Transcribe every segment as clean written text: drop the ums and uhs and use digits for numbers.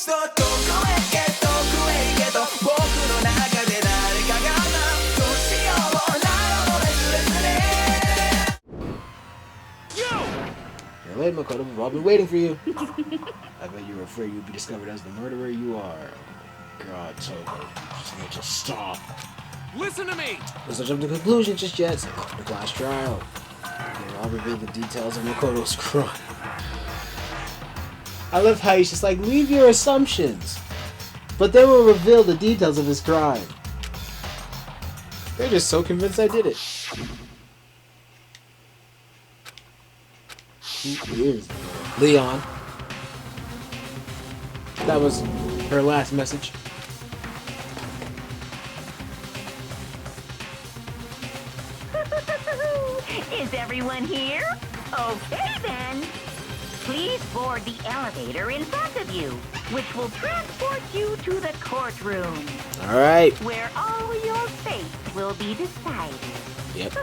Wait, Makoto, we've all been waiting for you. I bet you were afraid you'd be discovered as the murderer you are. Oh, God, Toko, just need to stop. Listen to me! Let's not jump to conclusions just yet. So the class trial. I'll reveal the details of Makoto's crime. I love how he's just like, leave your assumptions. But then we'll reveal the details of his crime. They're just so convinced I did it. Who is Leon? That was her last message. Is everyone here? Okay then. Please board the elevator in front of you, which will transport you to the courtroom. Alright. Where all your fate will be decided. Yep.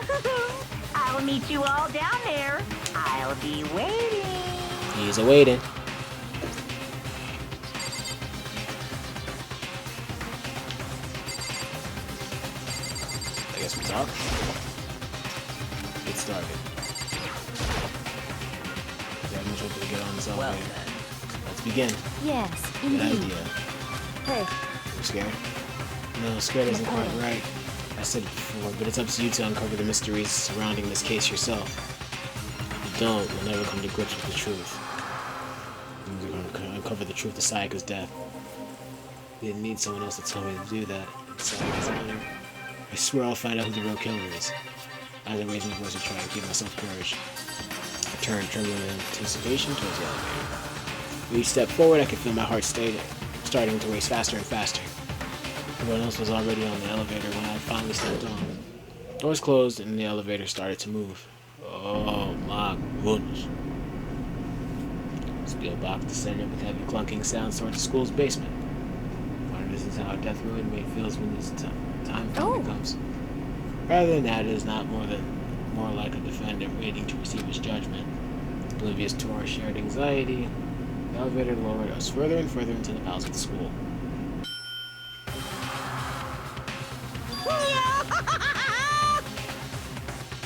I'll meet you all down there. I'll be waiting. He's awaiting. I guess we talk. Get started. Yeah, I'm hoping to get on this elevator. Let's begin. Yes, Good indeed. idea. Hey, You scared? No, scared isn't quite right. I said it before, but it's up to you to uncover the mysteries surrounding this case yourself. If you don't, you'll never come to grips with the truth. You're going to uncover the truth of Sayaka's death. You didn't need someone else to tell me to do that. It's Sayaka's honor. I swear I'll find out who the real killer is. As I raise my voice to try to give myself courage, I turned, trembling in anticipation towards the elevator. With each step forward, I could feel my heart starting to race faster and faster. Everyone else was already on the elevator when I finally stepped on. Doors closed and the elevator started to move. Oh my goodness. Steel box descended with heavy clunking sounds towards the school's basement. Wonder this is how a death row inmate feels when this time finally comes. Rather than that, it is not more like a defendant waiting to receive his judgment. Oblivious to our shared anxiety, the elevator lowered us further and further into the bowels of the school.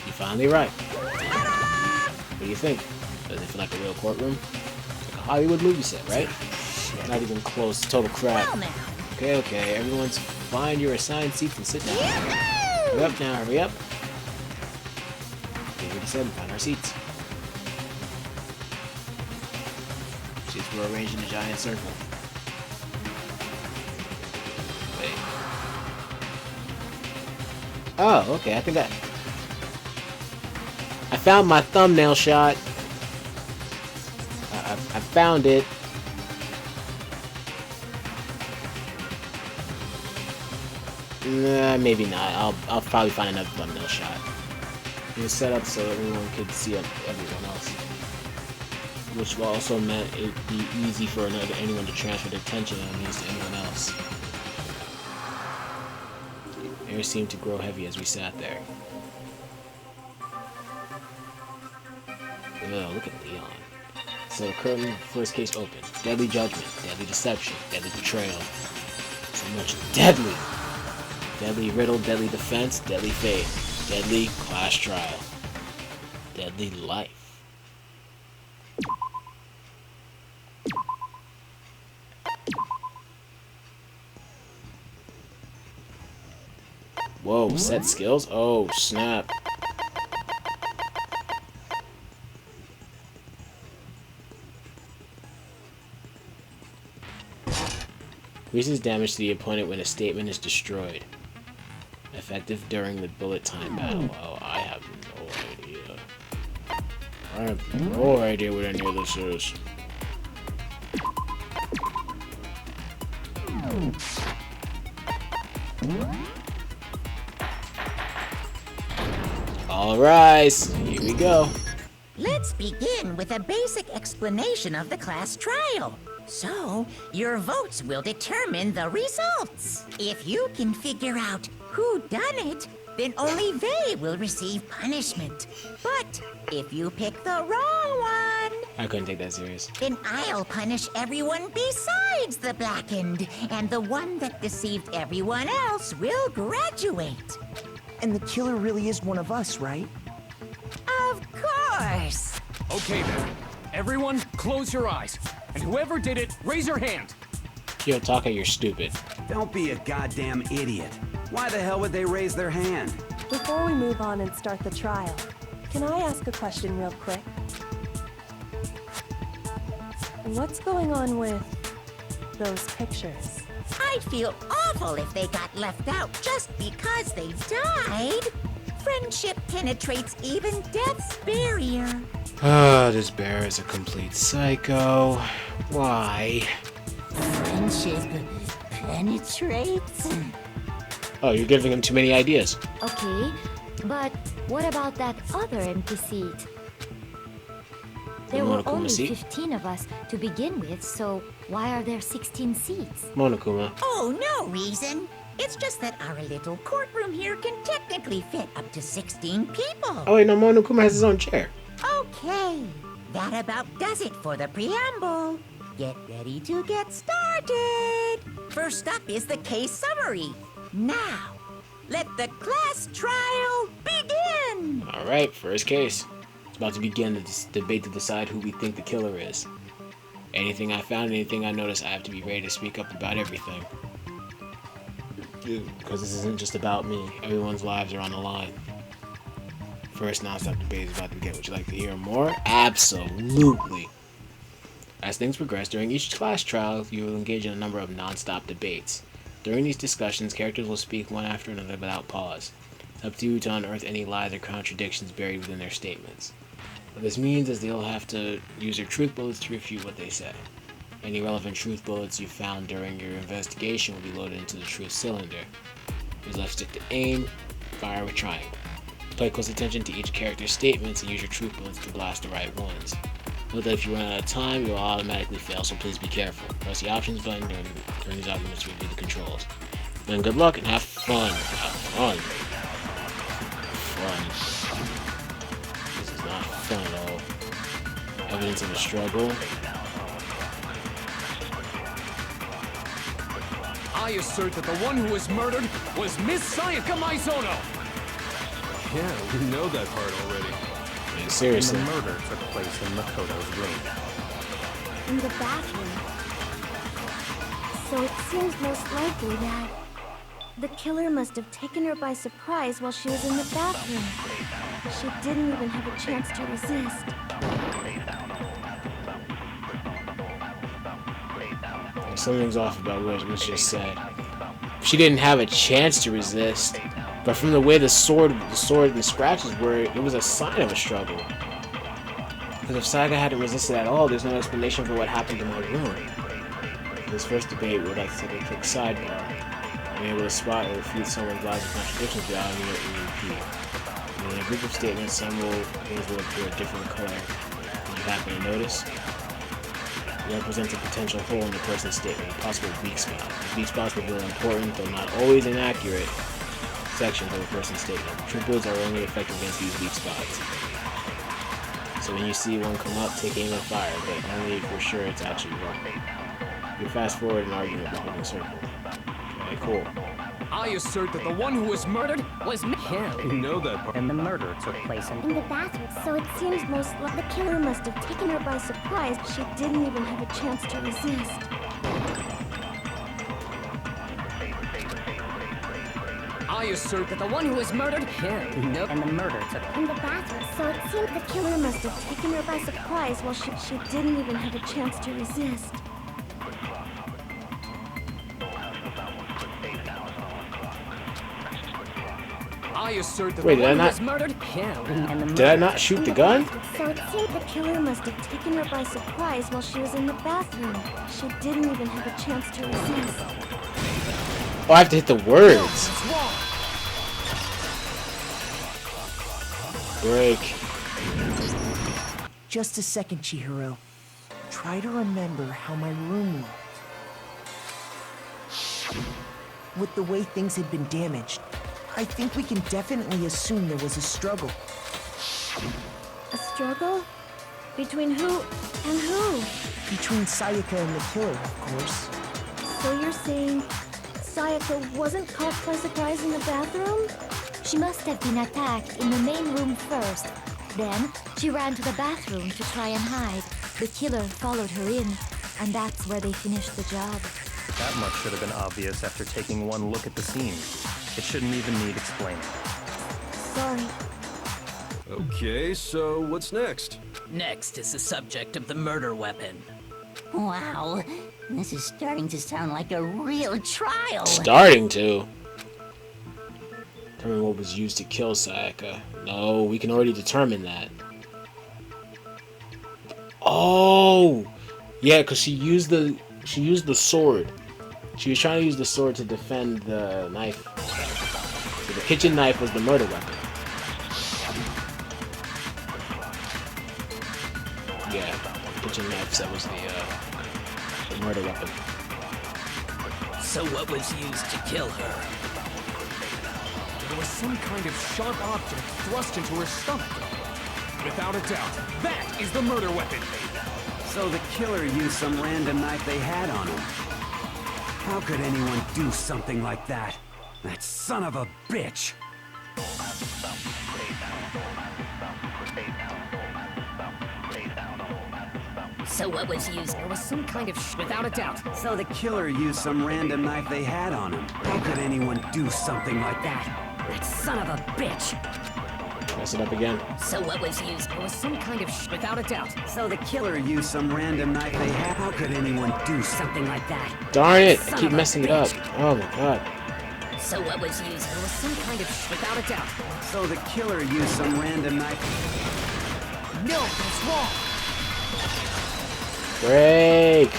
You're finally right. What do you think? Does it feel like a real courtroom? Like a Hollywood movie set, right? Not even close. Total crap. Okay. Everyone's find your assigned seats and sit down. Hurry up now, hurry up. We already said we found our seats. Seats were arranged in a giant circle. Wait. Oh, okay, I think I found my thumbnail shot. I found it. Nah, maybe not. I'll probably find another thumbnail shot. It was set up so everyone could see everyone else, which also meant it'd be easy for anyone to transfer their attention and use to anyone else. Air seemed to grow heavy as we sat there. Oh, look at Leon. So the curtain first case opened. Deadly judgment, deadly deception, deadly betrayal. So much deadly. Deadly riddle, deadly defense, deadly faith, deadly class trial, deadly life. Whoa, set skills? Oh, snap. Increases damage to the opponent when a statement is destroyed. Effective during the bullet time battle. Oh, I have no idea. I have no idea what any of this is. All rise, here we go. Let's begin with a basic explanation of the class trial. So, your votes will determine the results. If you can figure out who done it, then only they will receive punishment. But if you pick the wrong one, I couldn't take that serious. Then I'll punish everyone besides the Blackened, and the one that deceived everyone else will graduate. And the killer really is one of us, right? Of course. Okay then. Everyone, close your eyes. And whoever did it, raise your hand. Yo, Taka, you're stupid. Don't be a goddamn idiot. Why the hell would they raise their hand? Before we move on and start the trial, can I ask a question real quick? What's going on with those pictures? I'd feel awful if they got left out just because they died. Friendship penetrates even death's barrier. Ah, this bear is a complete psycho. Why? Friendship penetrates? Oh, you're giving him too many ideas. Okay, but what about that other empty seat? There were Monokuma only seat? 15 of us to begin with, so why are there 16 seats? Monokuma. Oh, no reason. It's just that our little courtroom here can technically fit up to 16 people. Oh wait, no, Monokuma has his own chair. Okay, that about does it for the preamble. Get ready to get started. First up is the case summary. Now, let the class trial begin. Alright, first case. It's about to begin the debate to decide who we think the killer is. Anything I found, anything I noticed, I have to be ready to speak up about everything. Because this isn't just about me. Everyone's lives are on the line. First non-stop debate is about to begin. Would you like to hear more? Absolutely. As things progress during each class trial, you will engage in a number of non-stop debates. During these discussions, characters will speak one after another without pause. It's up to you to unearth any lies or contradictions buried within their statements. What this means is they'll have to use their truth bullets to refute what they say. Any relevant truth bullets you found during your investigation will be loaded into the truth cylinder. Use left stick to aim, fire with triangle. Pay close attention to each character's statements and use your truth bullets to blast the right ones. Note that if you run out of time, you'll automatically fail, so please be careful. Press the options button during these arguments to review the controls. Then good luck and have fun. Have fun. Fun. This is not fun at all. Evidence of a struggle. I assert that the one who was murdered was Miss Sayaka Maizono. Yeah, we know that part already. I mean, And seriously. the murder took place in Makoto's room. In the bathroom. So it seems most likely that the killer must have taken her by surprise while she was in the bathroom. She didn't even have a chance to resist. Something's off about what was just said. She didn't have a chance to resist, but from the way the sword and the scratches were, it was a sign of a struggle. Because if Sayaka hadn't resisted at all, there's no explanation for what happened in my room. In this first debate, we would like to take a quick sidebar. Being able to spot or refute someone's lies and contradictions without immediately repeat. In a group of statements, several things will appear a different color. Did you happen to notice? It represents a potential hole in the person's statement, a possible weak spot. These weak spots reveal important, though not always inaccurate, sections of a person's statement. Truth bullets are only effective against these weak spots. So when you see one come up, take aim and fire, but only if you're sure it's actually wrong. You fast forward an argument by holding circle. Okay, cool. I assert that the one who was murdered was me. We know that part. And the murder took place in In the bathroom, so it seems most likely the killer must have taken her by surprise. She didn't even have a chance to resist. I assert that the one who was murdered. and the murder took In the bathroom, so it seems the killer must have taken her by surprise while she didn't even have a chance to resist. I assert that Wait, the did I one who not- was murdered. and the Did I not shoot the gun? So it seems the killer must have taken her by surprise while she was in the bathroom. She didn't even have a chance to resist. Oh, I have to hit the words. It's wrong. Break. Just a second, Chihiro. Try to remember how my room looked. With the way things had been damaged, I think we can definitely assume there was a struggle. A struggle? Between who and who? Between Sayaka and the killer, of course. So you're saying Sayaka wasn't caught by surprise in the bathroom? She must have been attacked in the main room first. Then, she ran to the bathroom to try and hide. The killer followed her in, and that's where they finished the job. That much should have been obvious after taking one look at the scene. It shouldn't even need explaining. Sorry. Okay, so what's next? Next is the subject of the murder weapon. Wow, this is starting to sound like a real trial. Starting to? Determine what was used to kill Sayaka. No, we can already determine that. Oh! Yeah, because she used the sword. She was trying to use the sword to defend the knife. So the kitchen knife was the murder weapon. Yeah, the kitchen knife, that was the murder weapon. So what was used to kill her? There was some kind of sharp object thrust into her stomach. Without a doubt, that is the murder weapon. So the killer used some random knife they had on him. How could anyone do something like that? That son of a bitch! So what was used? There was some kind of without a doubt. So the killer used some random knife they had on him. How could anyone do something like that? That son of a bitch! Mess it up again. So what was used? There was some kind of without a doubt. So the killer used some random knife they had. How could anyone do something like that? Darn it! I keep messing it up. Oh my god. So what was used? There was some kind of without a doubt. So the killer used some random knife. No, that's wrong. Break!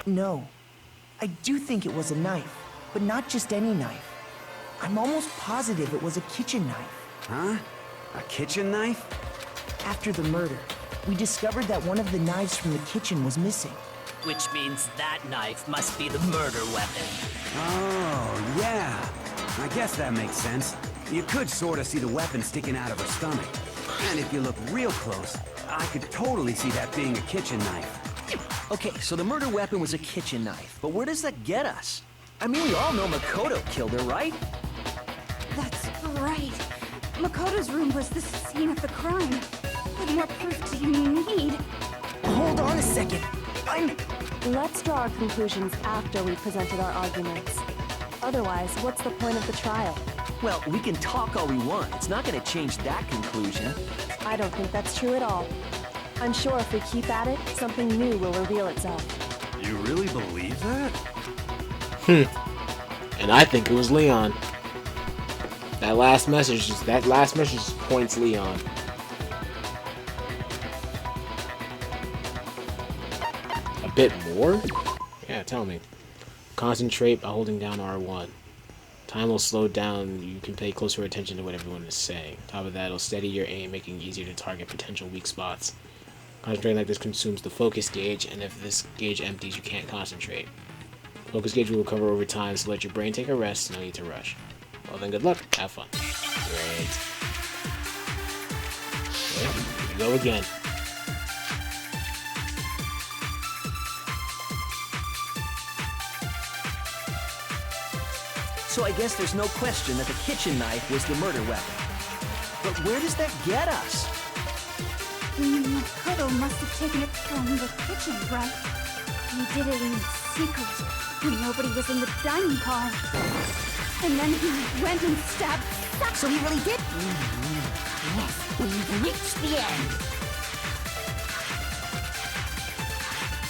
No. I do think it was a knife, but not just any knife. I'm almost positive it was a kitchen knife. Huh? A kitchen knife? After the murder, we discovered that one of the knives from the kitchen was missing. Which means that knife must be the murder weapon. Oh, yeah. I guess that makes sense. You could sort of see the weapon sticking out of her stomach. And if you look real close, I could totally see that being a kitchen knife. Okay, so the murder weapon was a kitchen knife, but where does that get us? I mean, we all know Makoto killed her, right? That's right. Makoto's room was the scene of the crime. What more proof do you need? Hold on a second. Let's draw our conclusions after we've presented our arguments. Otherwise, what's the point of the trial? Well, we can talk all we want. It's not going to change that conclusion. I don't think that's true at all. I'm sure if we keep at it, something new will reveal itself. You really believe that? And I think it was Leon. That last message points Leon. A bit more? Yeah, tell me. Concentrate by holding down R1. Time will slow down. You can pay closer attention to what everyone is saying. On top of that, it'll steady your aim, making it easier to target potential weak spots. Concentrating like this consumes the focus gauge, and if this gauge empties, you can't concentrate. Focus gauge will recover over time, so let your brain take a rest. No need to rush. Well then, good luck. Have fun. Great. Okay, here we go again. So I guess there's no question that the kitchen knife was the murder weapon. But where does that get us? Makoto must have taken it from the kitchen, right? He did it in secret, when nobody was in the dining car. And then he went and stabbed... So he really did? Yes, we've reached the end.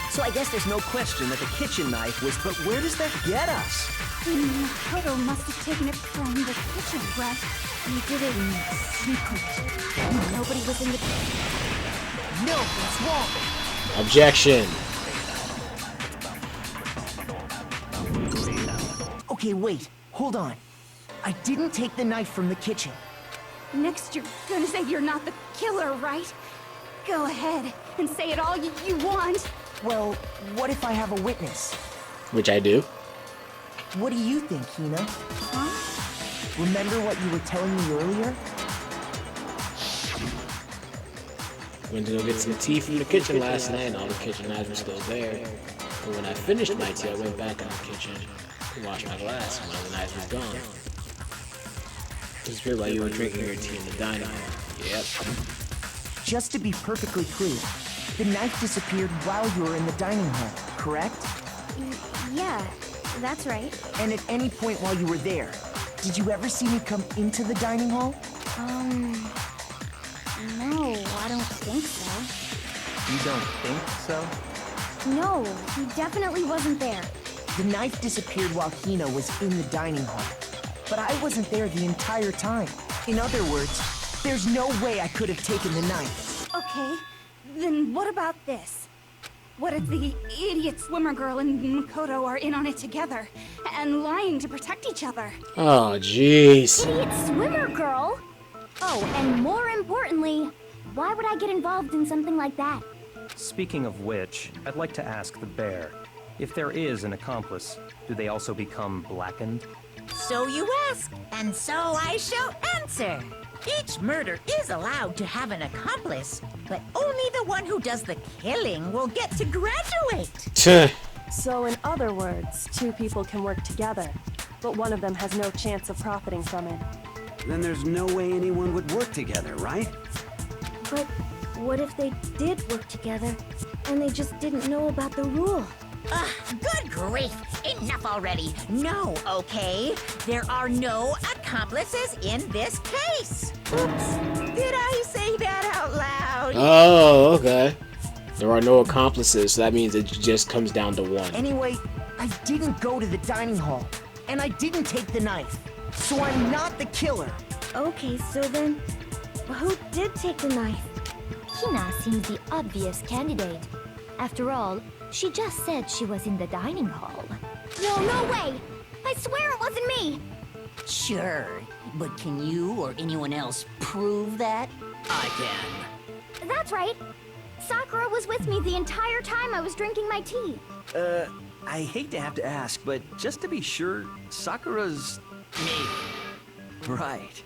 So I guess there's no question that the kitchen knife was... But where does that get us? Makoto must have taken it from the kitchen, right? He did it in secret, when nobody was in the... No, that's wrong. Objection. Okay, wait. Hold on. I didn't take the knife from the kitchen. Next you're gonna say you're not the killer, right? Go ahead and say it all you want. Well, what if I have a witness? Which I do. What do you think, Hina? Huh? Remember what you were telling me earlier? Went to go get some tea from the kitchen last night, and all the kitchen knives were still there. But when I finished my tea, I went back in the kitchen to wash my glass, and one of the knives was gone. This is weird while you were drinking your tea in the dining hall. Yep. Just to be perfectly clear, the knife disappeared while you were in the dining hall, correct? Yeah, that's right. And at any point while you were there, did you ever see me come into the dining hall? No, I don't think so. You don't think so? No, he definitely wasn't there. The knife disappeared while Hina was in the dining hall. But I wasn't there the entire time. In other words, there's no way I could have taken the knife. Okay, then what about this? What if the idiot swimmer girl and Makoto are in on it together and lying to protect each other? Oh, jeez. Idiot swimmer girl? Oh, and more importantly, why would I get involved in something like that? Speaking of which, I'd like to ask the bear, if there is an accomplice, do they also become blackened? So you ask, and so I shall answer. Each murder is allowed to have an accomplice, but only the one who does the killing will get to graduate. So in other words, two people can work together, but one of them has no chance of profiting from it. Then there's no way anyone would work together, right? But what if they did work together and they just didn't know about the rule? Good grief! Enough already! No, okay? There are no accomplices in this case! Oops! Did I say that out loud? Oh, okay. There are no accomplices, so that means it just comes down to one. Anyway, I didn't go to the dining hall, and I didn't take the knife, so I'm not the killer. Okay, so then, who did take the knife? Hina seems the obvious candidate. After all, she just said she was in the dining hall. No way! I swear it wasn't me! Sure, but can you or anyone else prove that? I can. That's right. Sakura was with me the entire time I was drinking my tea. I hate to have to ask, but just to be sure, Sakura's... Me. Right.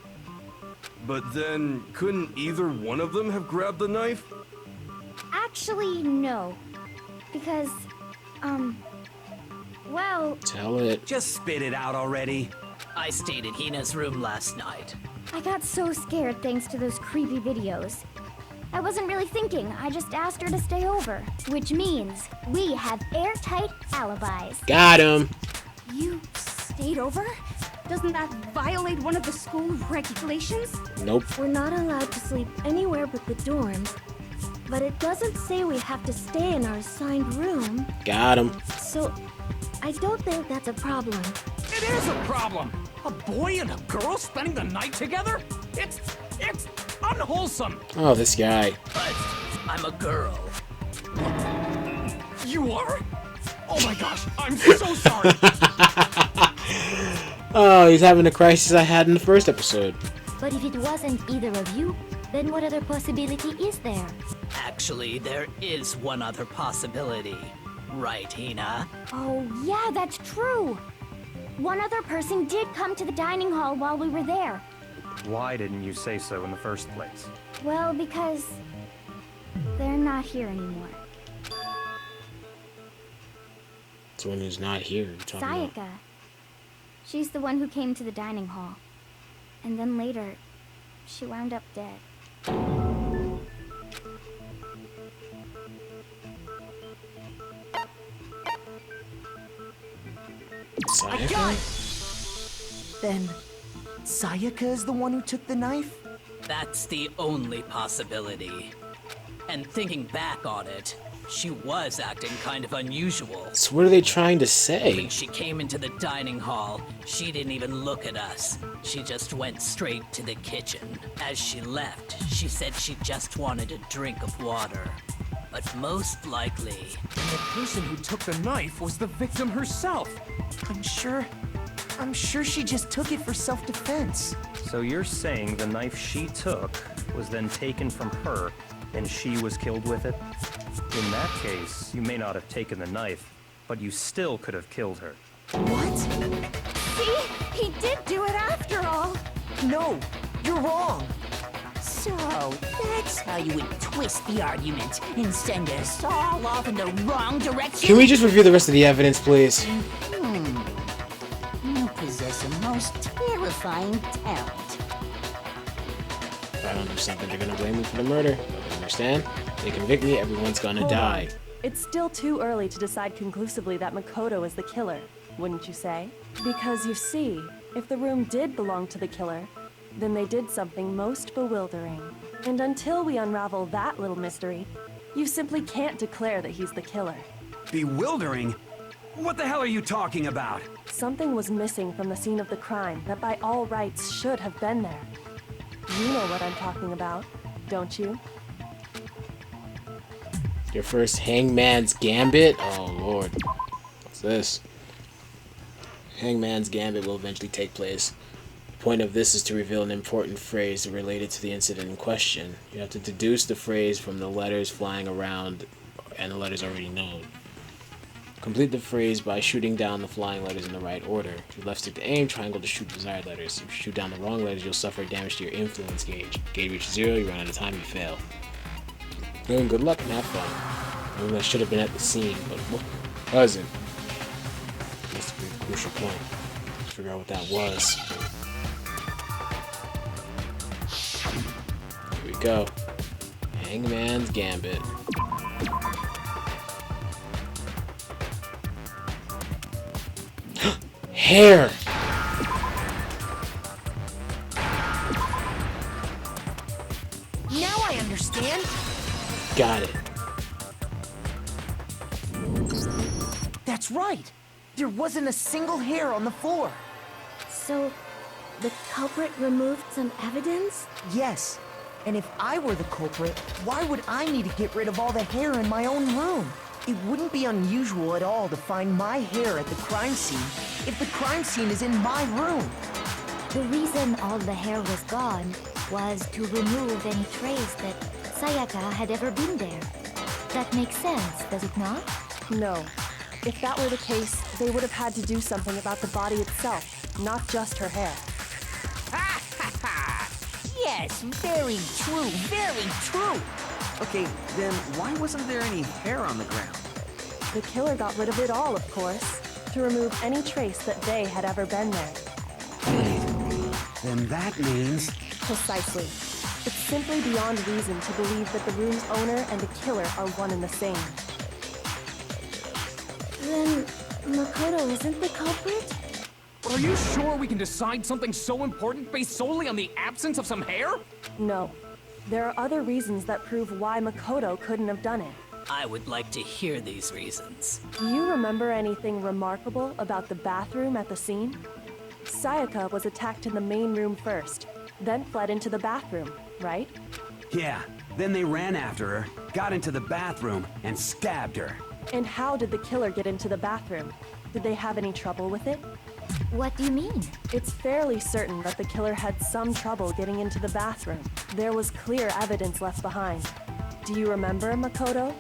But then, couldn't either one of them have grabbed the knife? Actually, no. Because, well... Tell it. Just spit it out already. I stayed in Hina's room last night. I got so scared thanks to those creepy videos. I wasn't really thinking, I just asked her to stay over. Which means, we have airtight alibis. Got him! You stayed over? Doesn't that violate one of the school regulations? Nope. We're not allowed to sleep anywhere but the dorms. But it doesn't say we have to stay in our assigned room. Got him. So, I don't think that's a problem. It is a problem! A boy and a girl spending the night together? It's unwholesome! Oh, this guy. But I'm a girl. You are? Oh my gosh, I'm so sorry! Oh, he's having the crisis I had in the first episode. But if it wasn't either of you, then what other possibility is there? Actually, there is one other possibility. Right, Hina? Oh, yeah, that's true. One other person did come to the dining hall while we were there. Why didn't you say so in the first place? Well, because they're not here anymore. It's one who's not here. You're talking about. Sayaka. She's the one who came to the dining hall. And then later, she wound up dead. I got it! Then, Sayaka is the one who took the knife? That's the only possibility. And thinking back on it, she was acting kind of unusual. So what are they trying to When say? she came into the dining hall, she didn't even look at us. She just went straight to the kitchen. As she left, she said she just wanted a drink of water. But most likely... The person who took the knife was the victim herself. I'm sure she just took it for self-defense. So you're saying the knife she took was then taken from her and she was killed with it? In that case, you may not have taken the knife, but you still could have killed her. What? See? He did do it after all. No, you're wrong. So, that's how you would twist the argument and send us all off in the wrong direction? Can we just review the rest of the evidence, please? You possess a most terrifying talent. If I don't do something, they're gonna blame me for the murder. You understand? They convict me, everyone's gonna Hold die. on. It's still too early to decide conclusively that Makoto is the killer, wouldn't you say? Because you see, if the room did belong to the killer, then they did something most bewildering. And until we unravel that little mystery, you simply can't declare that he's the killer. Bewildering? What the hell are you talking about? Something was missing from the scene of the crime that by all rights should have been there. You know what I'm talking about, don't you? Your first Hangman's Gambit? Oh lord. What's this? Hangman's Gambit will eventually take place. The point of this is to reveal an important phrase related to the incident in question. You have to deduce the phrase from the letters flying around and the letters already known. Complete the phrase by shooting down the flying letters in the right order. Your left stick to aim, triangle to shoot desired letters. If you shoot down the wrong letters, you'll suffer damage to your influence gauge. Gauge reaches 0, you run out of time, you fail. Good luck and have fun. I mean, that should have been at the scene, but what wasn't? That's a pretty crucial point. Let's figure out what that was. Here we go. Hangman's Gambit. Hair! Now I understand. Got it. That's right. There wasn't a single hair on the floor. So, the culprit removed some evidence? Yes. And if I were the culprit, why would I need to get rid of all the hair in my own room? It wouldn't be unusual at all to find my hair at the crime scene if the crime scene is in my room. The reason all the hair was gone was to remove any trace that Sayaka had ever been there. That makes sense, does it not? No. If that were the case, they would have had to do something about the body itself, not just her hair. Yes, very true, very true. Okay, then why wasn't there any hair on the ground? The killer got rid of it all, of course, to remove any trace that they had ever been there. Then that means... Precisely. It's simply beyond reason to believe that the room's owner and the killer are one and the same. Then, Makoto isn't the culprit? Are you sure we can decide something so important based solely on the absence of some hair? No. There are other reasons that prove why Makoto couldn't have done it. I would like to hear these reasons. Do you remember anything remarkable about the bathroom at the scene? Sayaka was attacked in the main room first, then fled into the bathroom, right? Yeah, then they ran after her, got into the bathroom, and stabbed her. And how did the killer get into the bathroom? Did they have any trouble with it? What do you mean? It's fairly certain that the killer had some trouble getting into the bathroom. There was clear evidence left behind. Do you remember, Makoto?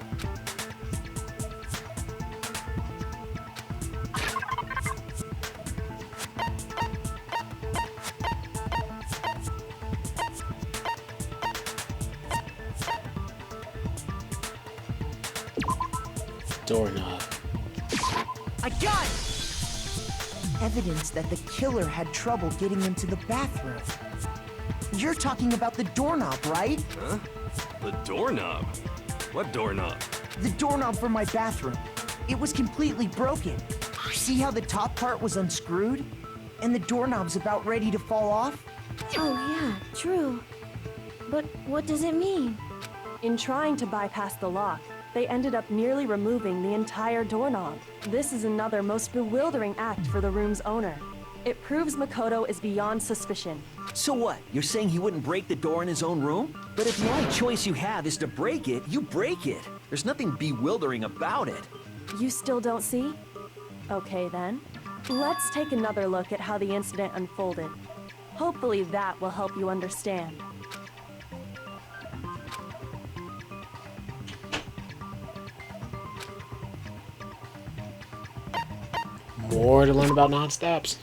Doorknob. I got it! Evidence that the killer had trouble getting into the bathroom. You're talking about the doorknob, right? Huh? The doorknob? What doorknob? The doorknob for my bathroom. It was completely broken. See how the top part was unscrewed? And the doorknob's about ready to fall off? Oh yeah, true. But what does it mean? In trying to bypass the lock, they ended up nearly removing the entire doorknob. This is another most bewildering act for the room's owner. It proves Makoto is beyond suspicion. So what? You're saying he wouldn't break the door in his own room? But if the only choice you have is to break it, you break it. There's nothing bewildering about it. You still don't see? Okay then. Let's take another look at how the incident unfolded. Hopefully that will help you understand. More to learn about non-stops.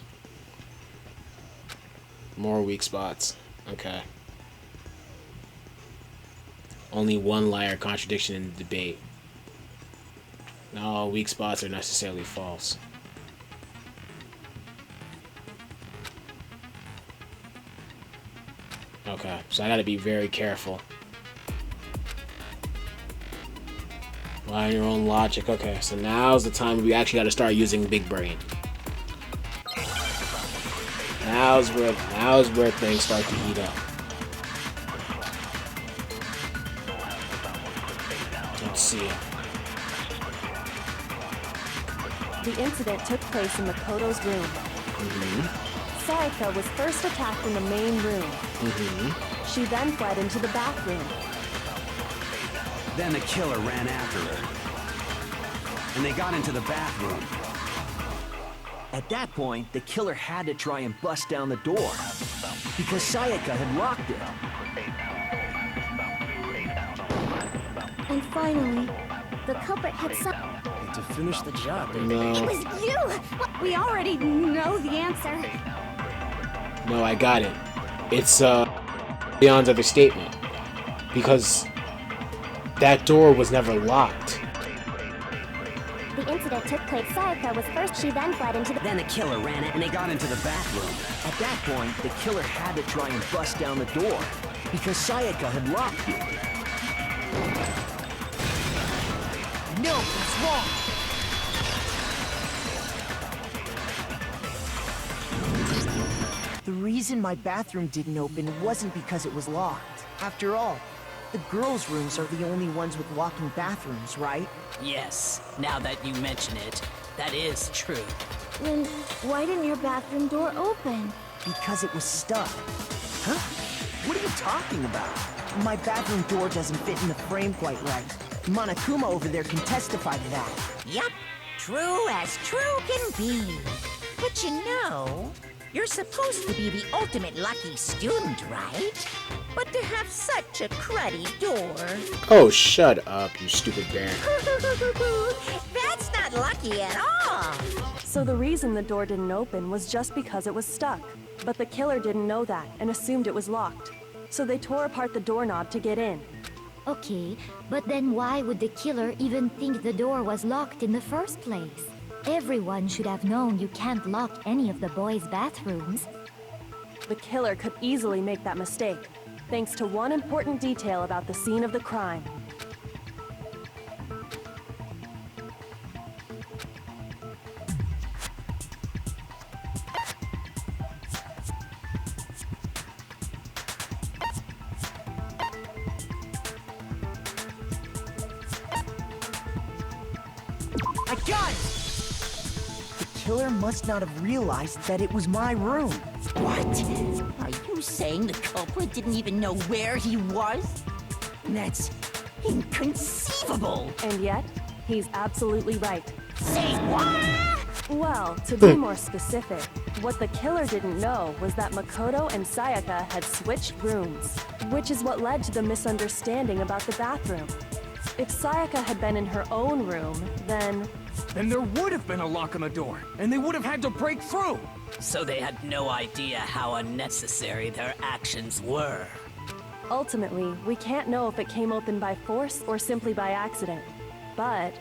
More weak spots. Okay. Only one lie or contradiction in the debate. Not all weak spots are necessarily false. Okay, so I gotta be very careful. Rely on your own logic. Okay, so now's the time we actually gotta start using big brain. Now's where things start to heat up. Let's see. The incident took place in Makoto's room. Sayaka was first attacked in the main room. She then fled into the bathroom. Then the killer ran after her. And they got into the bathroom. At that point, the killer had to try and bust down the door. Because Sayaka had locked it. And finally, the culprit had To finish the job, baby. No. It was you! We already know the answer. No, I got it. It's beyond other statement. Because that door was never locked. The incident took place. Sayaka was first. She then fled into the... Then the killer ran it and they got into the bathroom. At that point, the killer had to try and bust down the door. Because Sayaka had locked it. No, it's wrong. The reason my bathroom didn't open wasn't because it was locked. After all, the girls' rooms are the only ones with walking bathrooms, right? Yes, now that you mention it, that is true. Then why didn't your bathroom door open? Because it was stuck. Huh? What are you talking about? My bathroom door doesn't fit in the frame quite right. Monokuma over there can testify to that. Yup, true as true can be. But you know, you're supposed to be the ultimate lucky student, right? But to have such a cruddy door... Oh, shut up, you stupid bear. That's not lucky at all! So the reason the door didn't open was just because it was stuck. But the killer didn't know that and assumed it was locked. So they tore apart the doorknob to get in. Okay, but then why would the killer even think the door was locked in the first place? Everyone should have known you can't lock any of the boys' bathrooms. The killer could easily make that mistake, thanks to one important detail about the scene of the crime. I got it! The killer must not have realized that it was my room. What? Are you saying the culprit didn't even know where he was? That's inconceivable! And yet, he's absolutely right. Say what? Well, to be more specific, what the killer didn't know was that Makoto and Sayaka had switched rooms, which is what led to the misunderstanding about the bathroom. If Sayaka had been in her own room, then there would have been a lock on the door, and they would have had to break through. So they had no idea how unnecessary their actions were. ultimately, we can't know if it came open by force or simply by accident. But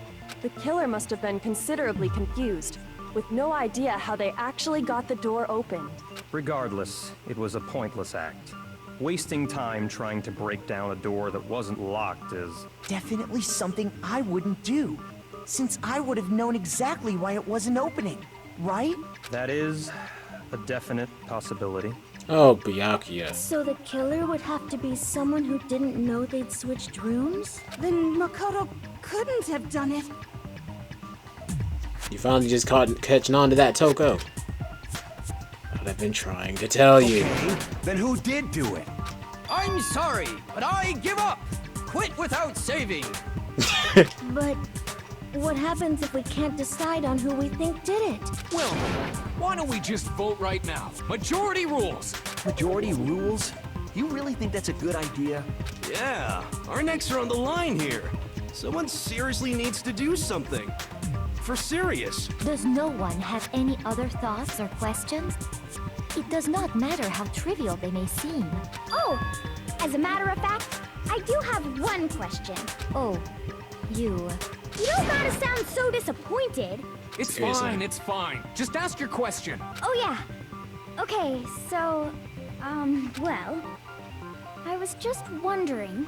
the killer must have been considerably confused, with no idea how they actually got the door opened. Regardless, it was a pointless act. Wasting time trying to break down a door that wasn't locked is... definitely something I wouldn't do, since I would have known exactly why it wasn't opening, right? That is a definite possibility. Oh, MIYAKE, yes. So the killer would have to be someone who didn't know they'd switched rooms? Then Makoto couldn't have done it. You finally just catching on to that, Toko. But I've been trying to tell you. Okay, then who did do it? I'm sorry, but I give up. Quit without saving. But what happens if we can't decide on who we think did it? Well, why don't we just vote right now? Majority rules. Majority rules? You really think that's a good idea? Yeah, our necks are on the line here. Someone seriously needs to do something. For serious. Does no one have any other thoughts or questions? It does not matter how trivial they may seem. Oh, as a matter of fact, I do have one question. Oh, you. You don't gotta sound so disappointed. It's fine, it's fine. Just ask your question. Oh, yeah. Okay, so, well, I was just wondering,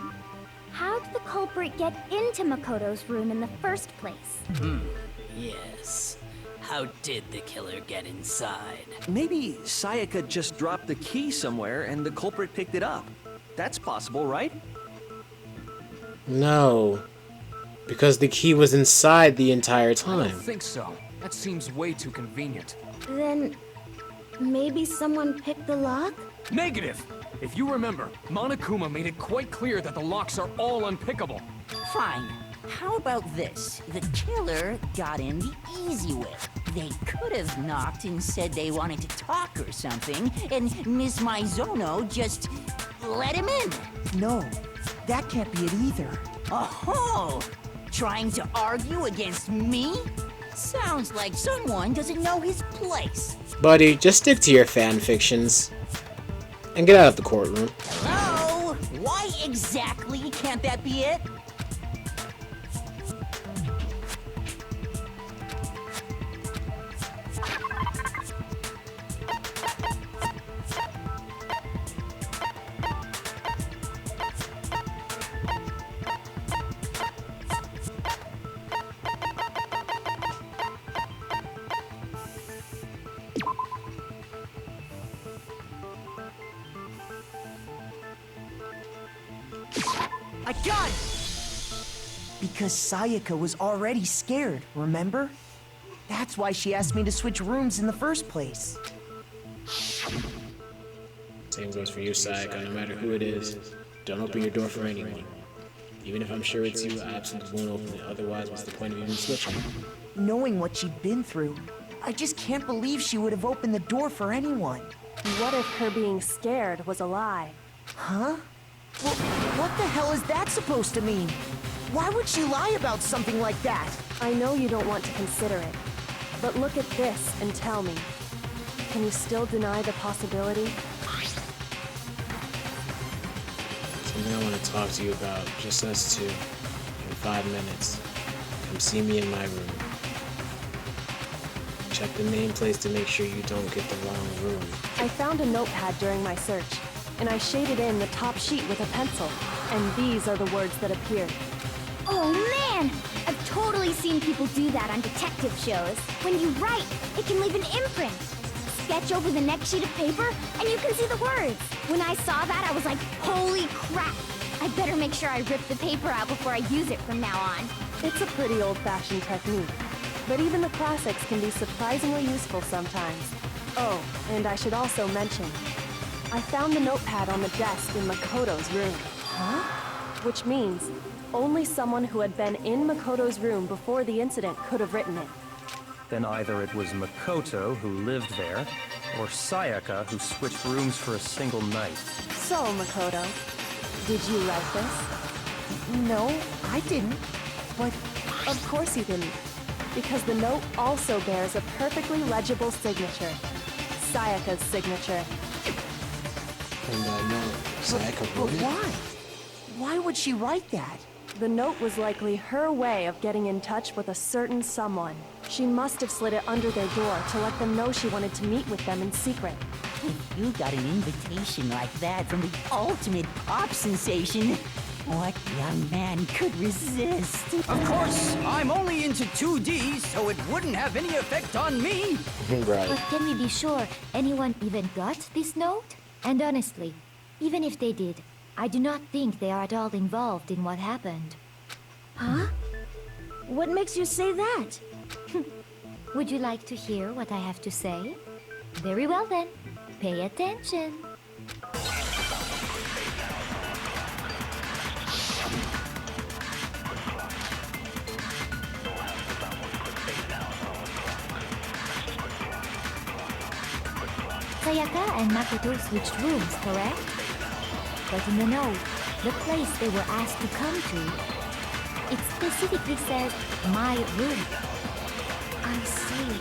how did the culprit get into Makoto's room in the first place? Yes. How did the killer get inside? Maybe Sayaka just dropped the key somewhere and the culprit picked it up. That's possible, right? No. Because the key was inside the entire I time. don't think so. That seems way too convenient. Then, maybe someone picked the lock? Negative! If you remember, Monokuma made it quite clear that the locks are all unpickable. Fine. How about this? The killer got in the easy way. They could have knocked and said they wanted to talk or something, and Miss Maizono just let him in. No, that can't be it either. Oh, trying to argue against me? Sounds like someone doesn't know his place. Buddy, just stick to your fan fictions. And get out of the courtroom. Hello? Why exactly can't that be it? I got it! Because Sayaka was already scared, remember? That's why she asked me to switch rooms in the first place. Same goes for you, Sayaka. No matter who it is, don't open your door for anyone. Even if I'm sure it's you, I absolutely won't open it. Otherwise, what's the point of even switching? Knowing what she'd been through, I just can't believe she would have opened the door for anyone. What if her being scared was a lie? Huh? Well, what the hell is that supposed to mean? Why would she lie about something like that? I know you don't want to consider it, but look at this and tell me. Can you still deny the possibility? Something I want to talk to you about, just us two, in 5 minutes. Come see me in my room. Check the nameplates to make sure you don't get the wrong room. I found a notepad during my search, and I shaded in the top sheet with a pencil, and these are the words that appeared. Oh man! I've totally seen people do that on detective shows. When you write, it can leave an imprint. Sketch over the next sheet of paper, and you can see the words. When I saw that, I was like, holy crap! I better make sure I rip the paper out before I use it from now on. It's a pretty old-fashioned technique, but even the classics can be surprisingly useful sometimes. Oh, and I should also mention, I found the notepad on the desk in Makoto's room. Huh? Which means only someone who had been in Makoto's room before the incident could have written it. Then either it was Makoto who lived there, or Sayaka who switched rooms for a single night. So, Makoto, did you write this? No, I didn't. But Of course you didn't, because the note also bears a perfectly legible signature. Sayaka's signature. And no, Sayaka but wrote it? why? Why would she write that? The note was likely her way of getting in touch with a certain someone. She must have slid it under their door to let them know she wanted to meet with them in secret. If you got an invitation like that from the ultimate pop sensation, what young man could resist? Of course, I'm only into 2D, so it wouldn't have any effect on me. Right. But can we be sure anyone even got this note? And honestly, even if they did, I do not think they are at all involved in what happened. Huh? What makes you say that? Would you like to hear what I have to say? Very well then. Pay attention. Sayaka and Makoto switched rooms, correct? But in the note, the place they were asked to come to, it specifically said, my room. I see.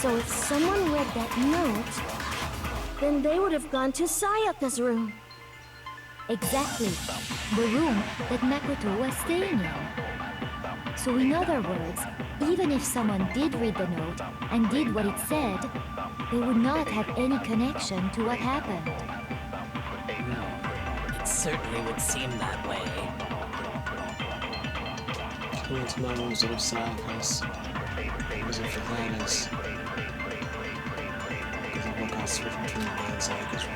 So if someone read that note, then they would have gone to Sayaka's room. Exactly. The room that Makoto was staying in. So in other words, even if someone did read the note and did what it said, they would not have any connection to what happened. It certainly would seem that way. I went to my room instead of Sayaka's. It wasn't for Gladys. Because the book got switched between me and Sayaka's room.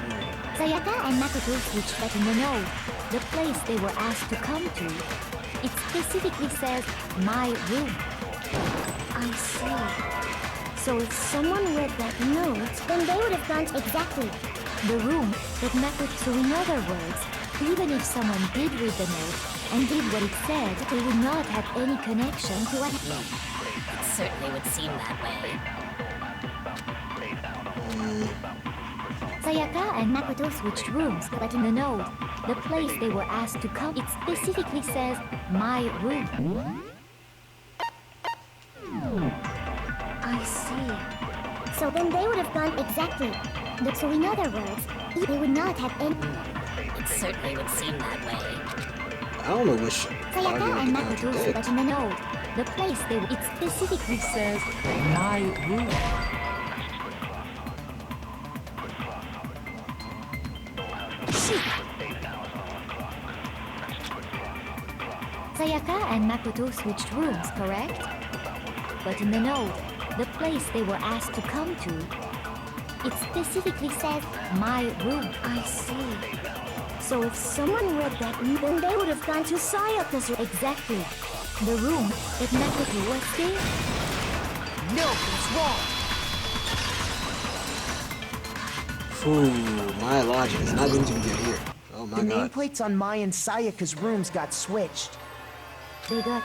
Sayaka and Makoto switched back in the note, the place they were asked to come to. It specifically says, my room. I see. So if someone read that note, then they would have gone to exactly the room that Makoto. So in other words, even if someone did read the note and did what it said, they would not have any connection to what happened. It certainly would seem that way. Sayaka and Makoto switched rooms, but in the note, the place they were asked to come, it specifically says, my room. I see. So then they would have gone exactly. So in other words, they would not have any... It certainly would seem that way. I don't know which Sayaka and Makoto switched in the note, the place they were... It specifically says, my room. Sayaka and Makoto switched rooms, correct? But in the note, the place they were asked to come to, it specifically says, my room. I see. So if someone read that, then they would have gone to Sayaka's room. Exactly. The room that Makoto was staying. No, it's wrong. Ooh, my logic is not going to be good here. Oh my god. The nameplates on Mai and Sayaka's rooms got switched. They got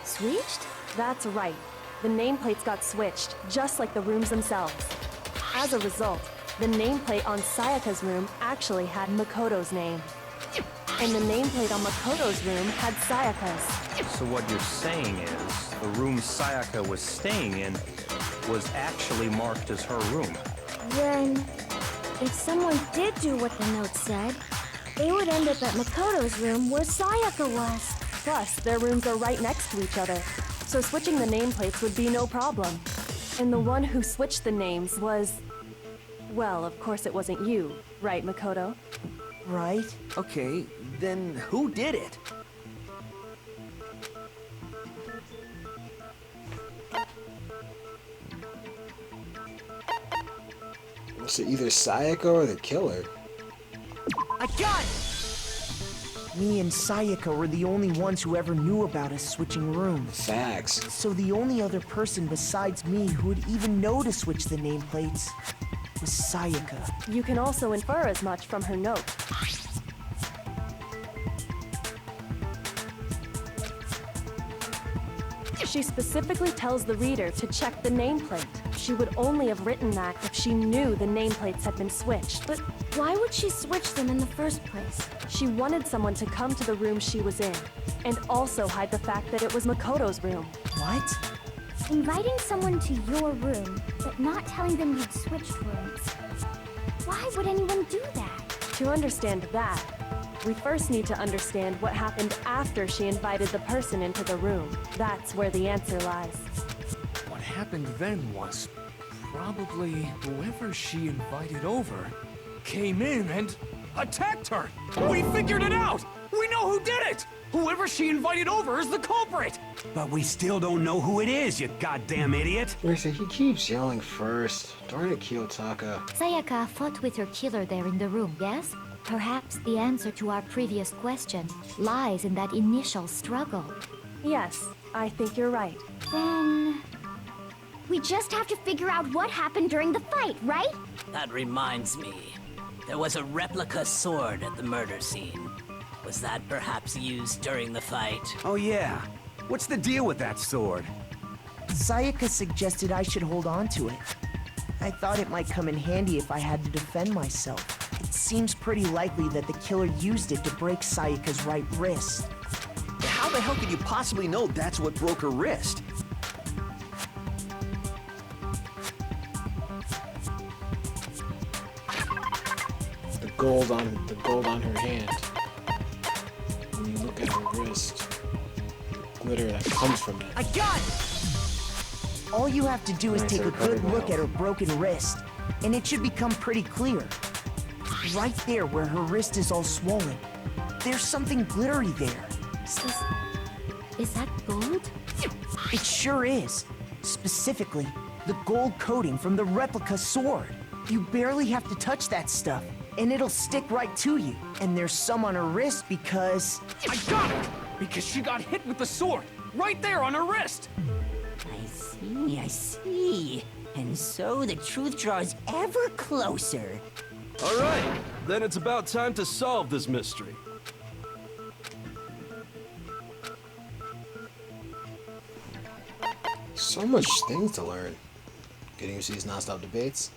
switched? That's right. The nameplates got switched, just like the rooms themselves. As a result, the nameplate on Sayaka's room actually had Makoto's name. And the nameplate on Makoto's room had Sayaka's. So what you're saying is, the room Sayaka was staying in was actually marked as her room. Then, if someone did do what the note said, they would end up at Makoto's room where Sayaka was. Plus, their rooms are right next to each other, so switching the nameplates would be no problem. And the one who switched the names was... Well, of course it wasn't you, right, Makoto? Right. Okay, then who did it? So either Sayaka or the killer. I got it! Me and Sayaka were the only ones who ever knew about us switching rooms. Facts. So the only other person besides me who would even know to switch the nameplates was Sayaka. You can also infer as much from her note. She specifically tells the reader to check the nameplate. She would only have written that if she knew the nameplates had been switched. But why would she switch them in the first place? She wanted someone to come to the room she was in, and also hide the fact that it was Makoto's room. What? Inviting someone to your room, but not telling them you'd switched rooms. Why would anyone do that? To understand that, we first need to understand what happened after she invited the person into the room. That's where the answer lies. What happened then was probably whoever she invited over came in and attacked her. We figured it out! We know who did it! Whoever she invited over is the culprit! But we still don't know who it is, you goddamn idiot! Listen, he keeps yelling first. Darn it, Kiyotaka. Sayaka fought with her killer there in the room, yes? Perhaps the answer to our previous question lies in that initial struggle. Yes, I think you're right. Then... we just have to figure out what happened during the fight, right? That reminds me. There was a replica sword at the murder scene. Was that perhaps used during the fight? Oh yeah. What's the deal with that sword? Sayaka suggested I should hold on to it. I thought it might come in handy if I had to defend myself. It seems pretty likely that the killer used it to break Sayaka's right wrist. How the hell could you possibly know that's what broke her wrist? The gold on her hand. look at her wrist. Glitter that comes from it. I got it! All you have to do is take a good look at her broken wrist, and it should become pretty clear. Right there where her wrist is all swollen, there's something glittery there. Is that gold? It sure is. Specifically, the gold coating from the replica sword. You barely have to touch that stuff, and it'll stick right to you. And there's some on her wrist because... I got it! Because she got hit with the sword, right there on her wrist! I see. And so the truth draws ever closer. All right, then it's about time to solve this mystery. So much things to learn. Getting used to these non-stop debates.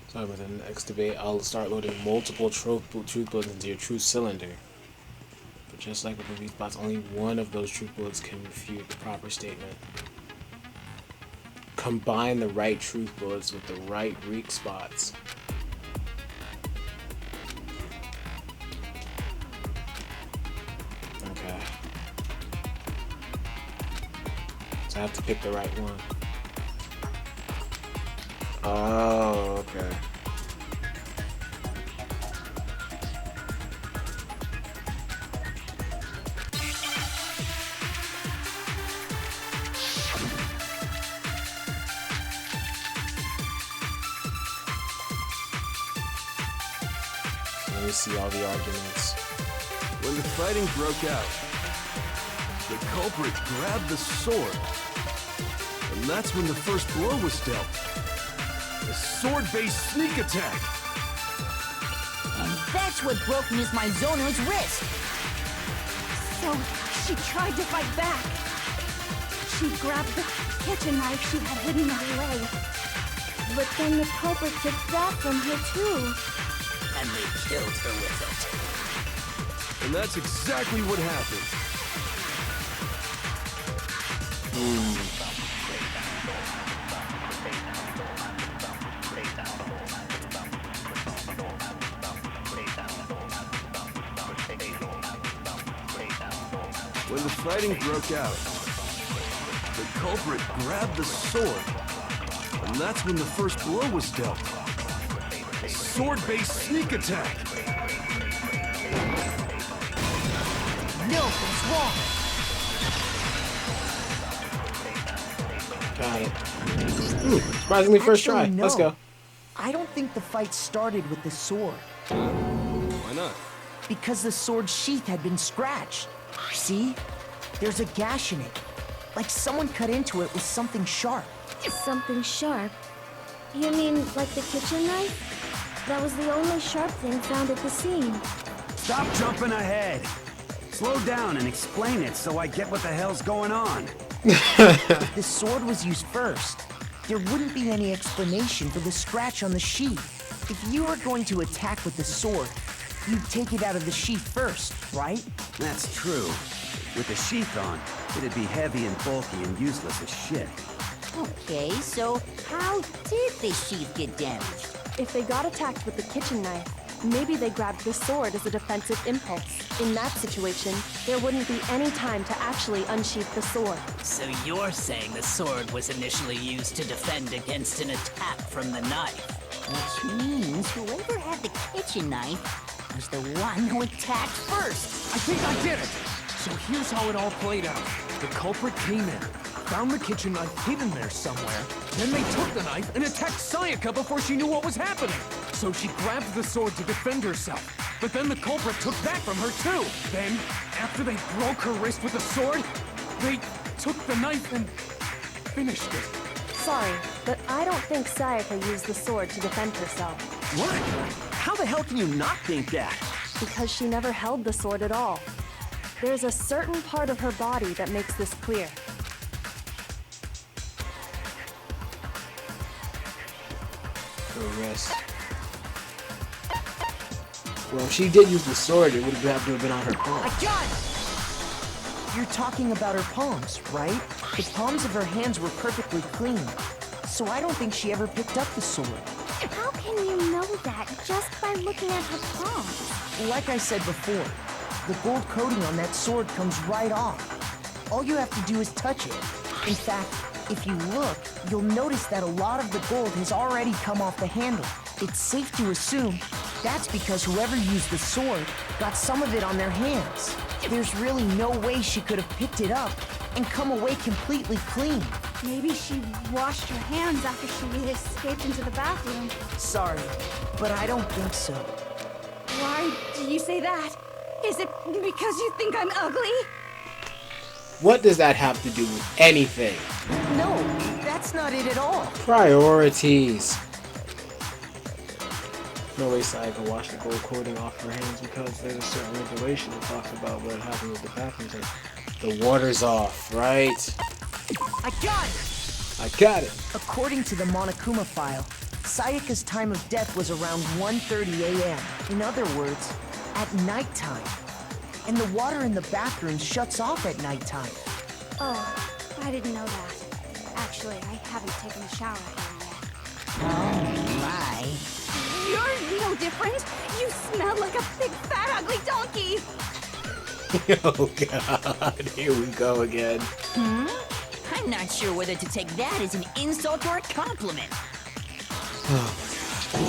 So with the next debate, I'll start loading multiple truth bullets into your truth cylinder. But just like with the weak spots, only one of those truth bullets can refute the proper statement. Combine the right truth bullets with the right weak spots. Okay. So I have to pick the right one. Oh, okay. Let me see all the arguments. When the fighting broke out, the culprit grabbed the sword. And that's when the first blow was dealt. A sword-based sneak attack. And that's what broke Miss Mizono's wrist. So, she tried to fight back. She grabbed the kitchen knife she had hidden in her leg. But then the culprit took that from her too. And they killed her with it. And that's exactly what happened. When the fighting broke out, the culprit grabbed the sword. And that's when the first blow was dealt. A sword-based sneak attack. Nothing's wrong. Got it. Surprisingly first try. Actually, no. Let's go. I don't think the fight started with the sword. Why not? Because the sword sheath had been scratched. See? There's a gash in it. Like someone cut into it with something sharp. Something sharp? You mean like the kitchen knife? That was the only sharp thing found at the scene. Stop jumping ahead. Slow down and explain it so I get what the hell's going on. If the sword was used first, there wouldn't be any explanation for the scratch on the sheath. If you were going to attack with the sword, you'd take it out of the sheath first, right? That's true. With the sheath on, it'd be heavy and bulky and useless as shit. Okay, so how did the sheath get damaged? If they got attacked with the kitchen knife, maybe they grabbed the sword as a defensive impulse. In that situation, there wouldn't be any time to actually unsheath the sword. So you're saying the sword was initially used to defend against an attack from the knife? Which means whoever had the kitchen knife was the one who attacked first. I think I get it! So here's how it all played out. The culprit came in, found the kitchen knife hidden there somewhere, then they took the knife and attacked Sayaka before she knew what was happening. So she grabbed the sword to defend herself, but then the culprit took that from her too. Then, after they broke her wrist with the sword, they took the knife and finished it. Sorry, but I don't think Sayaka used the sword to defend herself. What? How the hell can you not think that? Because she never held the sword at all. There's a certain part of her body that makes this clear. Her wrist. Well, if she did use the sword, it would have to have been on her palm. I got it! You're talking about her palms, right? The palms of her hands were perfectly clean. So I don't think she ever picked up the sword. How can you know that just by looking at her palms? Like I said before, the gold coating on that sword comes right off. All you have to do is touch it. In fact, if you look, you'll notice that a lot of the gold has already come off the handle. It's safe to assume that's because whoever used the sword got some of it on their hands. There's really no way she could have picked it up and come away completely clean. Maybe she washed her hands after she escaped into the bathroom. Sorry, but I don't think so. Why do you say that? Is it because you think I'm ugly? What does that have to do with anything? No, that's not it at all. Priorities. No way Sayaka washed the gold coating off her hands because there's a certain regulation that talks about what happened with the bathroom tank. The water's off, right? I got it! I got it. According to the Monokuma file, Sayaka's time of death was around 1:30 a.m. In other words, at nighttime. And the water in the bathroom shuts off at nighttime. Oh, I didn't know that. Actually, I haven't taken a shower here yet. Oh my. You're no different. You smell like a big fat ugly donkey. Oh god, here we go again. I'm not sure whether to take that as an insult or a compliment.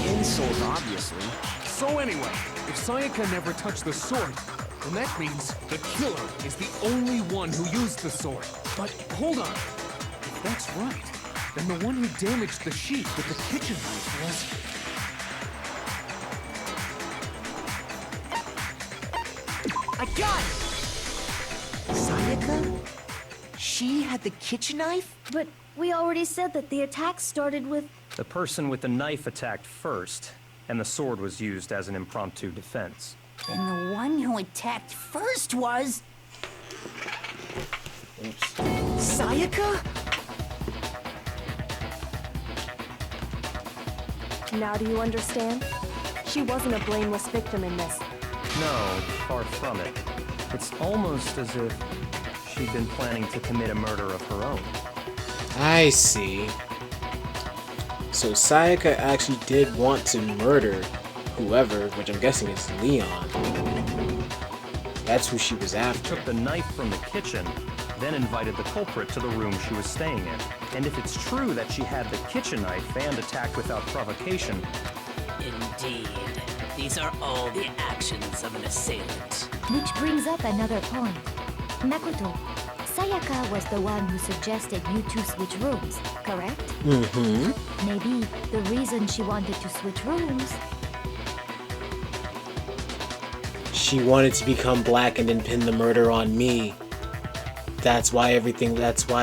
Insult, obviously. So anyway, if Sayaka never touched the sword, then that means the killer is the only one who used the sword. But hold on. If that's right, then the one who damaged the sheet with the kitchen knife was... I got it! Sayaka? She had the kitchen knife? But we already said that the attack started with... The person with the knife attacked first, and the sword was used as an impromptu defense. Then the one who attacked first was... Oops. Sayaka? Now do you understand? She wasn't a blameless victim in this. No, far from it. It's almost as if she'd been planning to commit a murder of her own. I see. So Sayaka actually did want to murder whoever, which I'm guessing is Leon. That's who she was after. Took the knife from the kitchen, then invited the culprit to the room she was staying in. And if it's true that she had the kitchen knife and attacked without provocation... Indeed. These are all the actions of an assailant. Which brings up another point. Makoto, Sayaka was the one who suggested you two switch rooms, correct? Mm-hmm. Maybe the reason she wanted to switch rooms... She wanted to become black and then pin the murder on me. That's why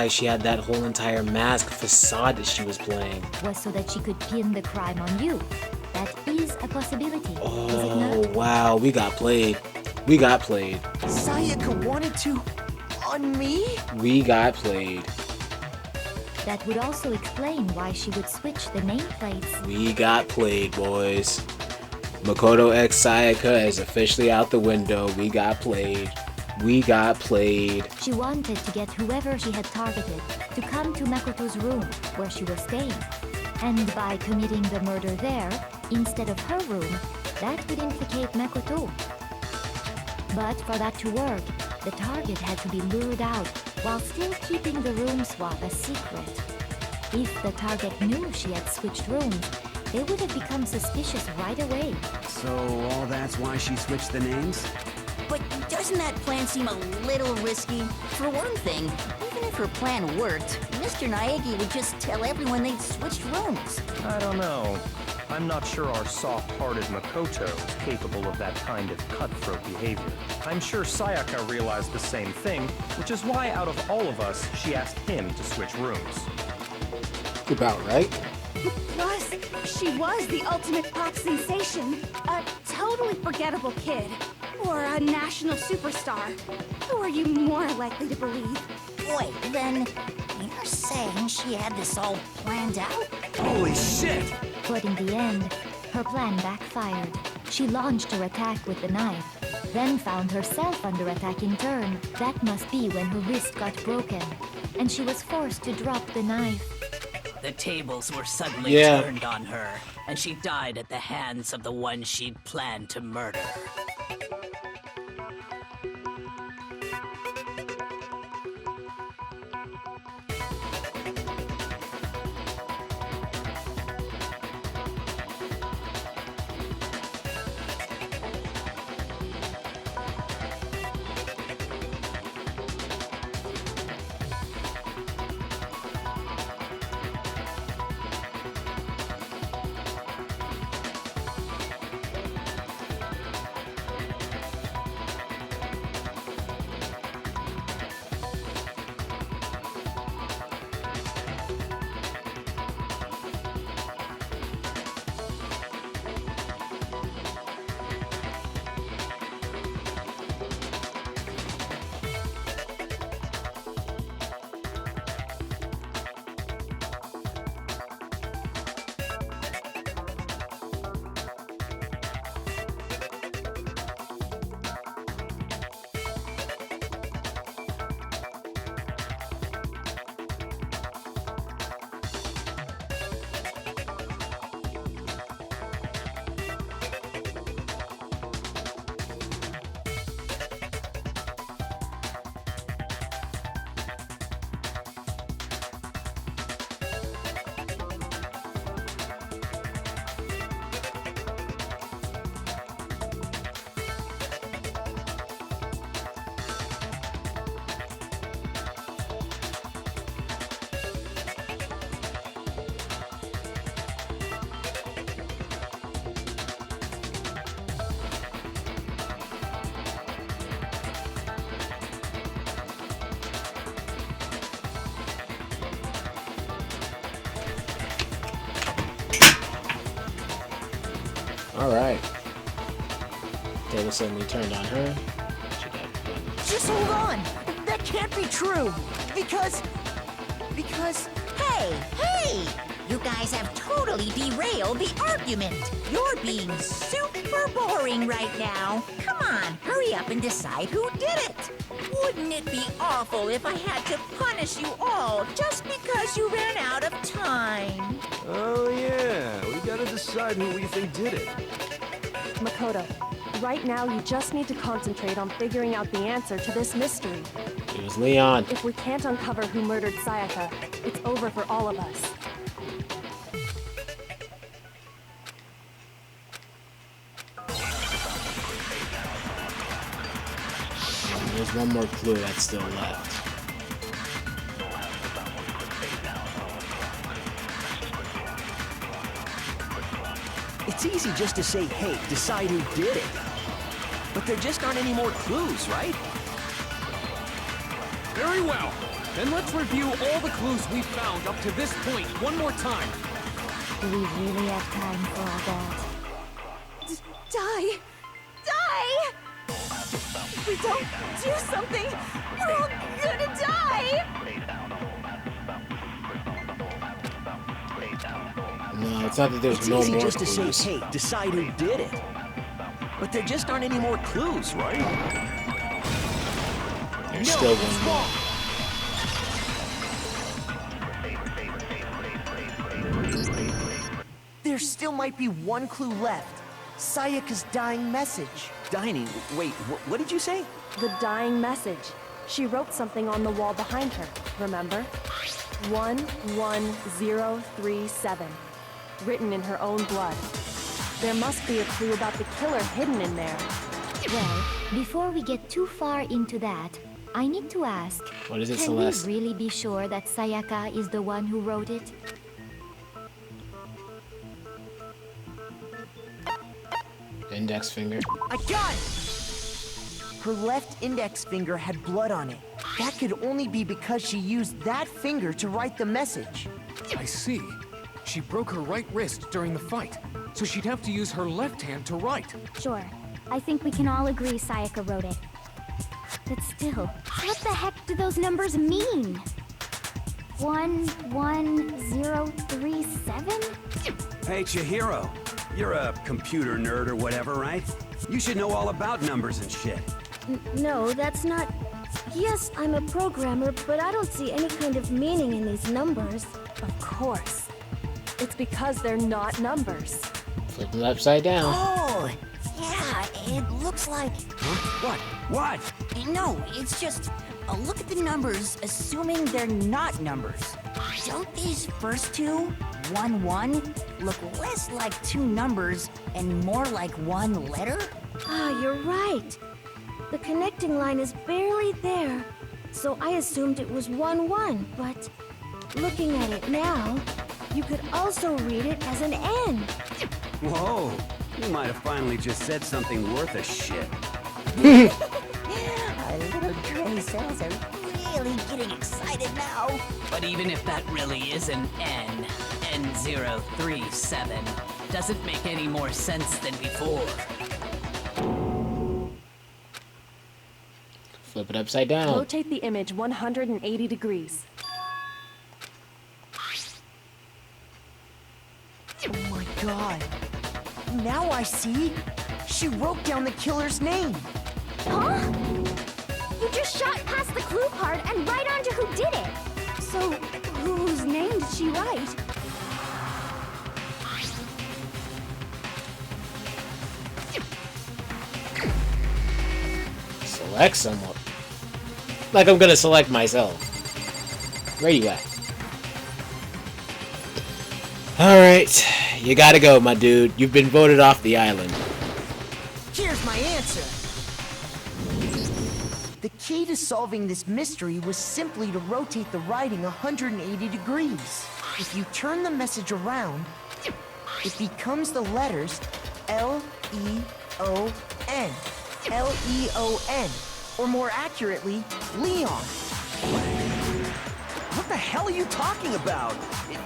she had that whole entire mask facade that she was playing. was so that she could pin the crime on you. That is a possibility, is it Oh, not? wow, we got played. We got played. Sayaka wanted to... on me? We got played. That would also explain why she would switch the nameplates. We got played, boys. Makoto X Sayaka is officially out the window. We got played. We got played. She wanted to get whoever she had targeted to come to Makoto's room, where she was staying. And by committing the murder there, instead of her room, that would implicate Makoto. But for that to work, the target had to be lured out, while still keeping the room swap a secret. If the target knew she had switched rooms, they would have become suspicious right away. So all that's why she switched the names? But doesn't that plan seem a little risky? For one thing, even if her plan worked, Mr. Naegi would just tell everyone they'd switched rooms. I don't know. I'm not sure our soft-hearted Makoto is capable of that kind of cutthroat behavior. I'm sure Sayaka realized the same thing, which is why out of all of us, she asked him to switch rooms. About right. She was the ultimate pop sensation. A totally forgettable kid. Or a national superstar. Who are you more likely to believe? Wait, then you're saying she had this all planned out? Holy shit! But in the end, her plan backfired. She launched her attack with the knife, then found herself under attack in turn. That must be when her wrist got broken, and she was forced to drop the knife. The tables were suddenly turned on her, and she died at the hands of the one she'd planned to murder. Alright. They were suddenly turned on her. Just hold on! That can't be true! Because... Hey! You guys have totally derailed the argument. You're being super boring right now. Come on, hurry up and decide who did it. Wouldn't it be awful if I had to punish you all just because you ran out of time? Oh yeah, we gotta decide who we think did it. Makoto, right now you just need to concentrate on figuring out the answer to this mystery. It was Leon. If we can't uncover who murdered Sayaka, it's over for all of us. There's one more clue that's still left. It's easy just to say, hey, decide who did it. But there just aren't any more clues, right? Very well. Then let's review all the clues we've found up to this point one more time. Do we really have time for all that? Die! If we don't do something, we're all gonna die! No, it's not that there's it's no easy more just clues. to say, hey, decide who did it. But there just aren't any more clues, right? There's still one more. There still might be one clue left. Sayaka's dying message. Dining? Wait, what did you say? The dying message. She wrote something on the wall behind her, remember? 11037. Written in her own blood. There must be a clue about the killer hidden in there. Well, before we get too far into that, I need to ask, What is it, can Celeste? we really be sure that Sayaka is the one who wrote it? Index finger. I got it! Her left index finger had blood on it. That could only be because she used that finger to write the message. I see. She broke her right wrist during the fight, so she'd have to use her left hand to write. Sure. I think we can all agree Sayaka wrote it. But still, what the heck do those numbers mean? 11037? Hey, Chihiro. You're a computer nerd or whatever, right? You should know all about numbers and shit. No, that's not... Yes, I'm a programmer, but I don't see any kind of meaning in these numbers. Of course. It's because they're not numbers. Flip them upside down. Oh, yeah, it looks like... Huh? What? No, it's just... look at the numbers, assuming they're not numbers. Don't these first two, 1, 1, look less like two numbers and more like one letter? Ah, you're right. The connecting line is barely there, so I assumed it was 1, 1, but looking at it now, you could also read it as an N. Whoa, you might have finally just said something worth a shit. Our little gray cells are really getting excited now. But even if that really is an N, N037, doesn't make any more sense than before. Flip it upside down. Rotate the image 180 degrees. Oh my god. Now I see. She wrote down the killer's name. Huh? You just shot past the clue part and right onto who did it. So, whose name did she write? Select someone. Like I'm gonna select myself. Where you at? Alright. You gotta go, my dude. You've been voted off the island. Here's my answer. The key to solving this mystery was simply to rotate the writing 180 degrees. If you turn the message around, it becomes the letters L-E-O-N. L-E-O-N. Or more accurately, Leon. What the hell are you talking about?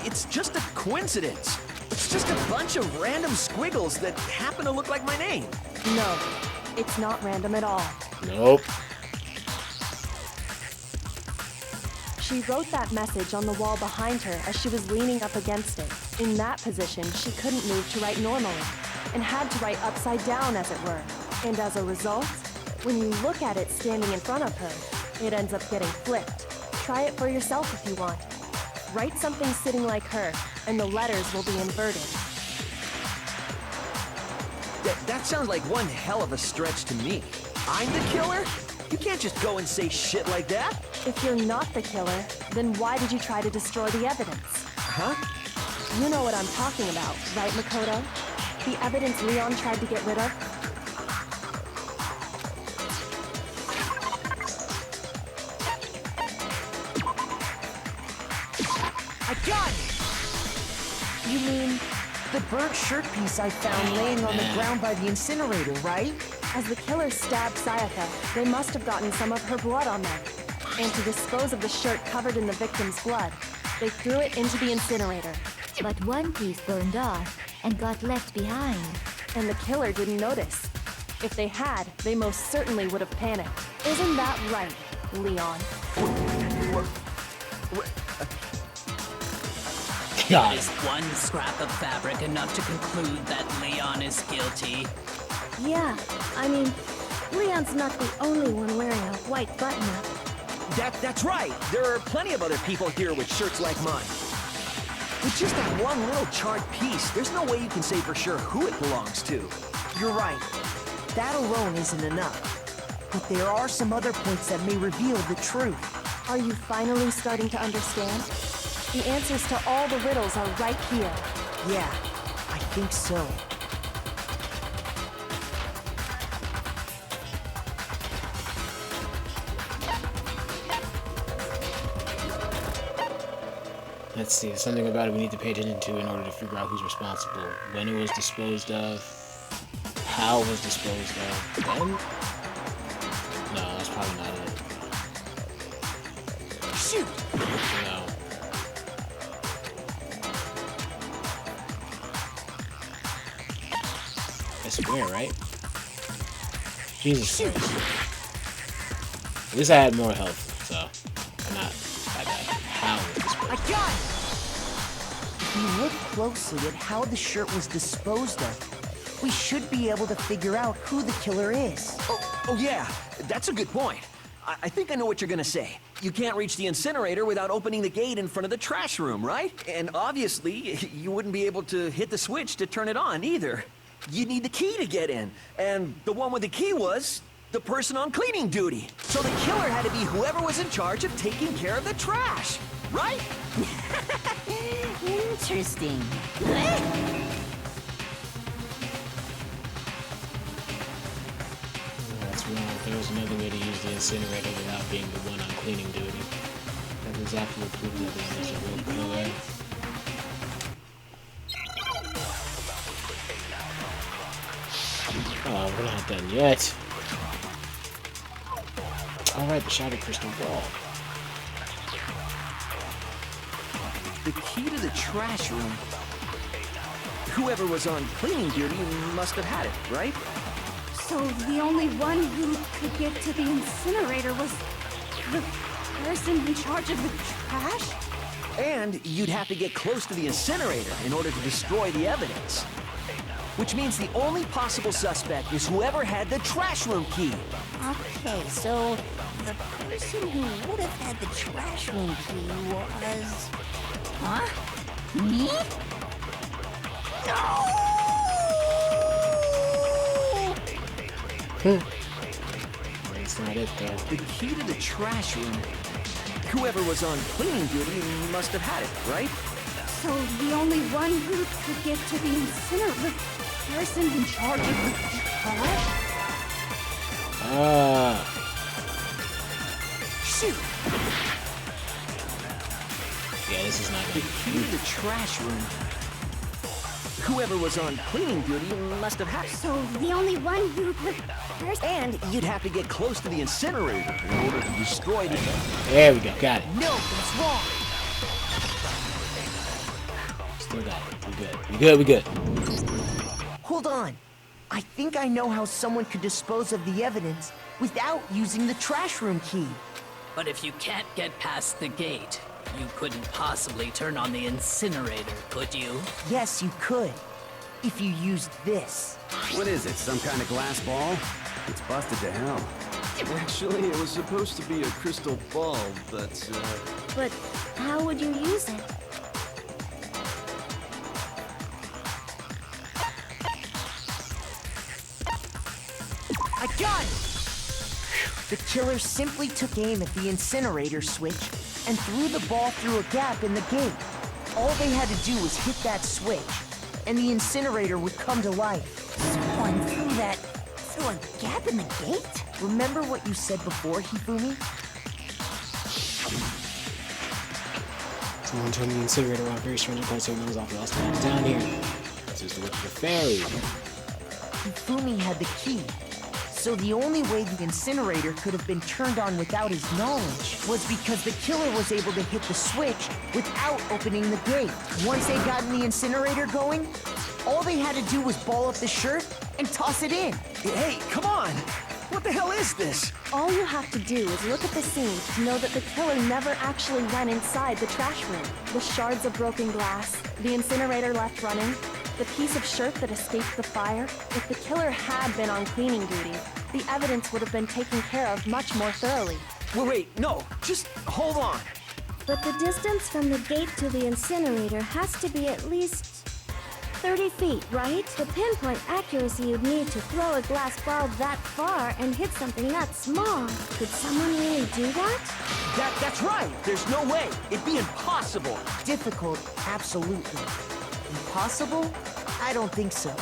It's just a coincidence. It's just a bunch of random squiggles that happen to look like my name. No, it's not random at all. Nope. She wrote that message on the wall behind her as she was leaning up against it. In that position, she couldn't move to write normally, and had to write upside down, as it were. And as a result, when you look at it standing in front of her, it ends up getting flipped. Try it for yourself if you want. Write something sitting like her, and the letters will be inverted. That sounds like one hell of a stretch to me. I'm the killer? You can't just go and say shit like that. If you're not the killer, then why did you try to destroy the evidence? Huh? You know what I'm talking about, right, Makoto? The evidence Leon tried to get rid of? I got it! You mean the burnt shirt piece I found laying on the ground by the incinerator, right? As the killer stabbed Sayaka, they must have gotten some of her blood on them. And to dispose of the shirt covered in the victim's blood, they threw it into the incinerator. But one piece burned off and got left behind. And the killer didn't notice. If they had, they most certainly would have panicked. Isn't that right, Leon? God. Is one scrap of fabric enough to conclude that Leon is guilty? Yeah, I mean, Leon's not the only one wearing a white button-up. That's right. There are plenty of other people here with shirts like mine. With just that one little charred piece, there's no way you can say for sure who it belongs to. You're right. That alone isn't enough. But there are some other points that may reveal the truth. Are you finally starting to understand? The answers to all the riddles are right here. Yeah, I think so. Let's see, something about it we need to pay attention to in order to figure out who's responsible. When it was disposed of, how it was disposed of. When? No, that's probably not it. Shoot! No. I swear, right? Jesus Christ. At least I had more health, so I'm not that bad. How was disposed of? I got it! If you look closely at how the shirt was disposed of, we should be able to figure out who the killer is. Oh yeah, that's a good point. I think I know what you're gonna say. You can't reach the incinerator without opening the gate in front of the trash room, right? And obviously, you wouldn't be able to hit the switch to turn it on either. You need the key to get in. And the one with the key was the person on cleaning duty. So the killer had to be whoever was in charge of taking care of the trash, right? Interesting. That's wrong. There was another way to use the incinerator without being the one on cleaning duty. That was absolute proof that there was a real killer. Oh, we're not done yet. Alright, the shattered crystal ball. The key to the trash room. Whoever was on cleaning duty must have had it, right? So the only one who could get to the incinerator was the person in charge of the trash? And you'd have to get close to the incinerator in order to destroy the evidence. Which means the only possible suspect is whoever had the trash room key. Okay, so the person who would have had the trash room key was... Huh? Me? No! That's not it, though. The key to the trash room. Whoever was on cleaning duty must have had it, right? So the only one who could get to the incinerator, the person in charge of the trash? Shoot! Yeah, this is not the key to the trash room. Whoever was on cleaning duty must have had it. So the only one who could... And you'd have to get close to the incinerator in order to destroy the... There we go, got it. No, that's wrong. Still got it. We good. We good. Hold on. I think I know how someone could dispose of the evidence without using the trash room key. But if you can't get past the gate, you couldn't possibly turn on the incinerator, could you? Yes, you could. If you used this. What is it, some kind of glass ball? It's busted to hell. Actually, it was supposed to be a crystal ball, but, But how would you use it? I got it! The killer simply took aim at the incinerator switch and threw the ball through a gap in the gate. All they had to do was hit that switch, and the incinerator would come to life. Someone through a gap in the gate? Remember what you said before, Hifumi? Someone turned the incinerator on very strange place, so he knows off the last time down here. This is the witch of the fairy. Hifumi had the key. So the only way the incinerator could have been turned on without his knowledge was because the killer was able to hit the switch without opening the gate. Once they got the incinerator going, all they had to do was ball up the shirt and toss it in. Hey, come on! What the hell is this? All you have to do is look at the scene to know that the killer never actually went inside the trash room. The shards of broken glass, the incinerator left running, the piece of shirt that escaped the fire. If the killer had been on cleaning duty, the evidence would have been taken care of much more thoroughly. Wait, no, just hold on. But the distance from the gate to the incinerator has to be at least 30 feet, right? The pinpoint accuracy you'd need to throw a glass ball that far and hit something that small. Could someone really do that? That's right. There's no way. It'd be impossible. Difficult, absolutely. Impossible? I don't think so.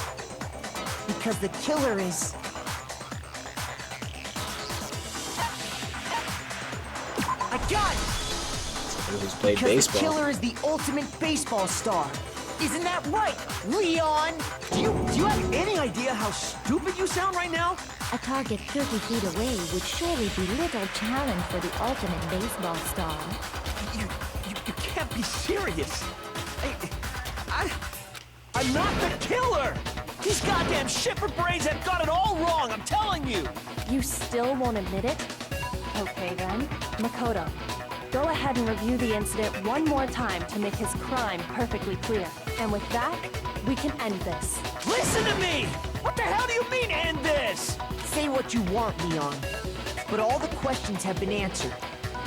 Because the killer is... I got it! Who's played because baseball? The killer is the ultimate baseball star. Isn't that right, Leon? Do you have any idea how stupid you sound right now? A target 30 feet away would surely be little challenge for the ultimate baseball star. You can't be serious. I'm not the killer! These goddamn shipper brains have got it all wrong, I'm telling you! You still won't admit it? Okay then. Makoto, go ahead and review the incident one more time to make his crime perfectly clear. And with that, we can end this. Listen to me! What the hell do you mean, end this? Say what you want, Leon. But all the questions have been answered,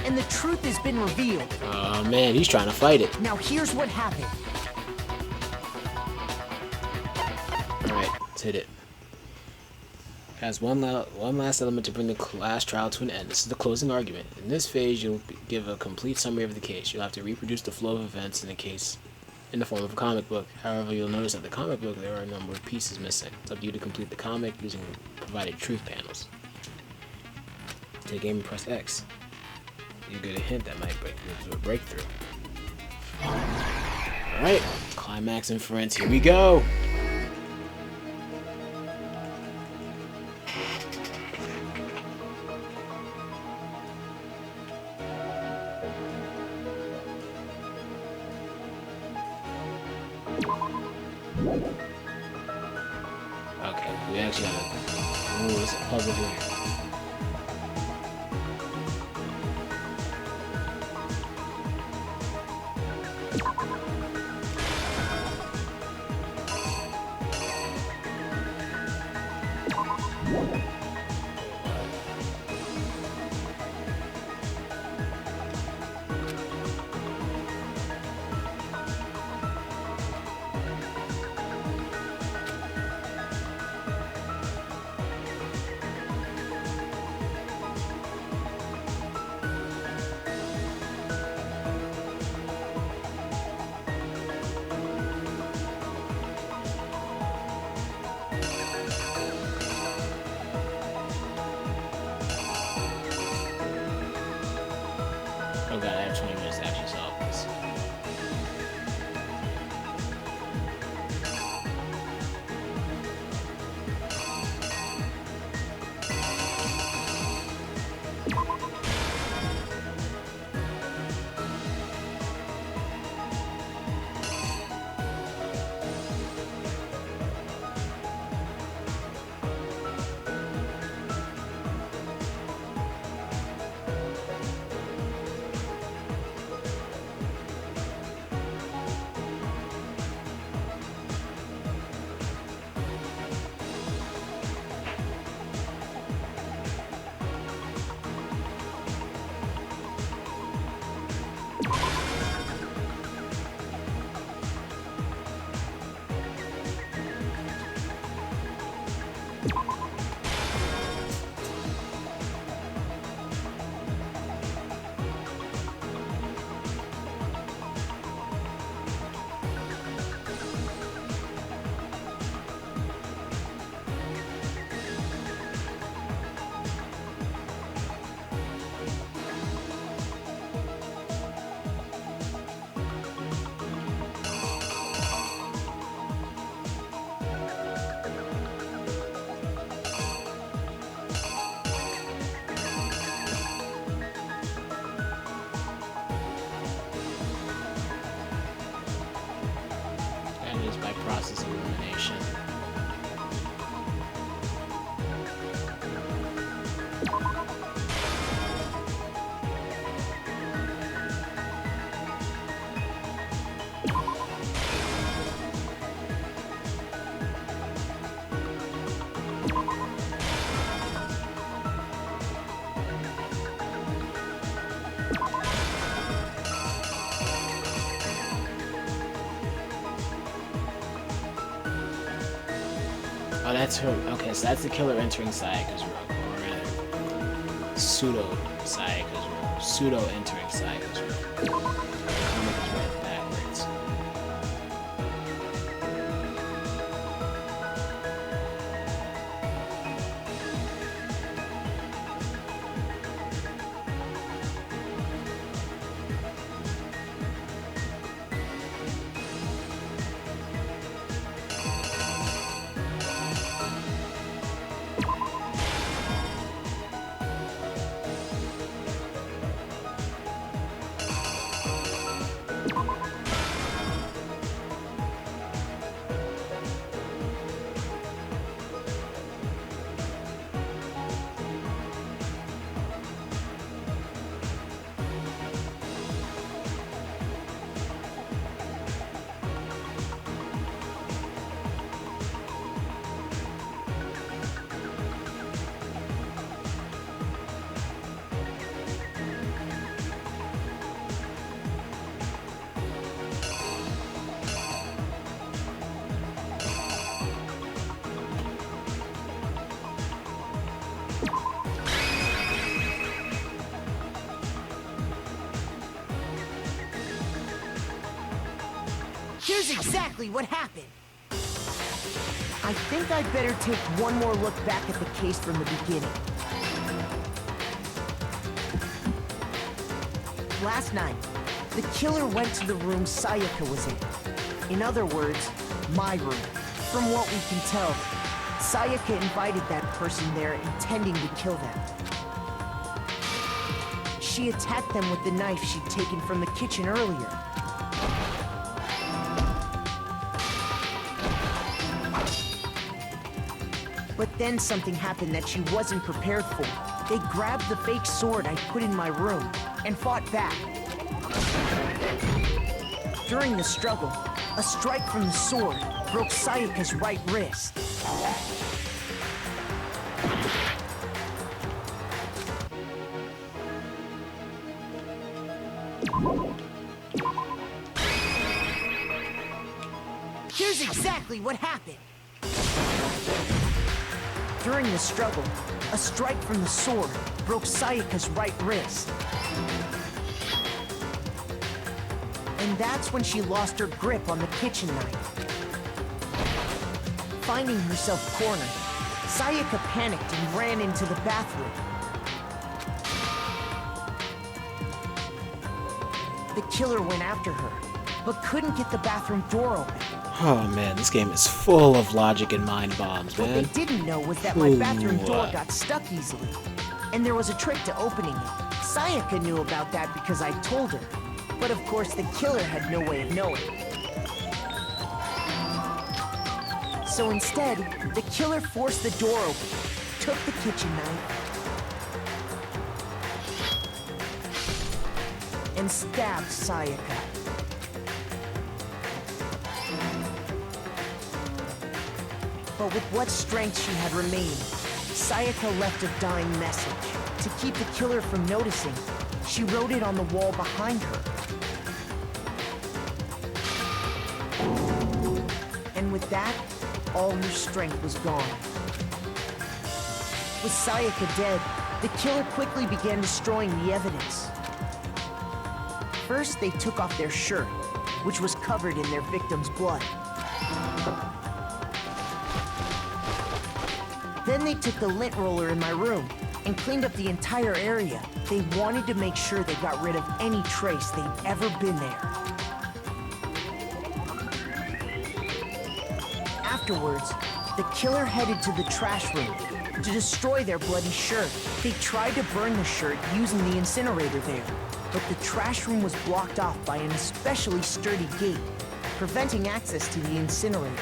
and the truth has been revealed. Oh man, he's trying to fight it. Now here's what happened. Alright, let's hit it. Has one last element to bring the class trial to an end. This is the closing argument. In this phase, you'll give a complete summary of the case. You'll have to reproduce the flow of events in the case in the form of a comic book. However, you'll notice that the comic book, there are a number of pieces missing. It's up to you to complete the comic using provided truth panels. Take aim and press X. You get a hint that might lead to a breakthrough. Alright, climax inference, here we go! Okay, we actually got a there's a puzzle here. Oh god, I have 20 minutes to actually solve this. By process of elimination. Oh, that's her. Okay, so that's the killer entering Sayaka's room, or rather, pseudo-Sayaka's room. Pseudo-entering Sayaka's room. The comic is read backwards. Here's exactly what happened. I think I'd better take one more look back at the case from the beginning. Last night, the killer went to the room Sayaka was in. In other words, my room. From what we can tell, Sayaka invited that person there intending to kill them. She attacked them with the knife she'd taken from the kitchen earlier. But then something happened that she wasn't prepared for. They grabbed the fake sword I put in my room and fought back. During the struggle, a strike from the sword broke Sayaka's right wrist. Here's exactly what happened. During the struggle, a strike from the sword broke Sayaka's right wrist. And that's when she lost her grip on the kitchen knife. Finding herself cornered, Sayaka panicked and ran into the bathroom. The killer went after her, but couldn't get the bathroom door open. Oh man, this game is full of logic and mind bombs, man. What they didn't know was that my bathroom door got stuck easily, and there was a trick to opening it. Sayaka knew about that because I told her, but of course the killer had no way of knowing. So instead, the killer forced the door open, took the kitchen knife, and stabbed Sayaka. But with what strength she had remained, Sayaka left a dying message. To keep the killer from noticing, she wrote it on the wall behind her. And with that, all her strength was gone. With Sayaka dead, the killer quickly began destroying the evidence. First, they took off their shirt, which was covered in their victim's blood. Then they took the lint roller in my room and cleaned up the entire area. They wanted to make sure they got rid of any trace they'd ever been there. Afterwards, the killer headed to the trash room to destroy their bloody shirt. They tried to burn the shirt using the incinerator there, but the trash room was blocked off by an especially sturdy gate, preventing access to the incinerator.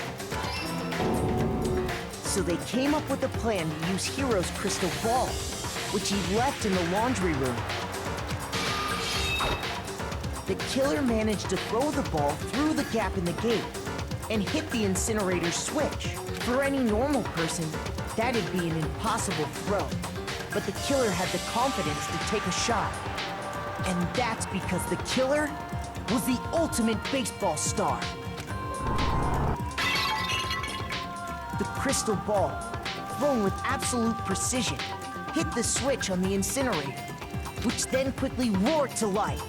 So they came up with a plan to use Hiro's crystal ball, which he left in the laundry room. The killer managed to throw the ball through the gap in the gate and hit the incinerator switch. For any normal person, that'd be an impossible throw. But the killer had the confidence to take a shot. And that's because the killer was the ultimate baseball star. The crystal ball, thrown with absolute precision, hit the switch on the incinerator, which then quickly roared to life.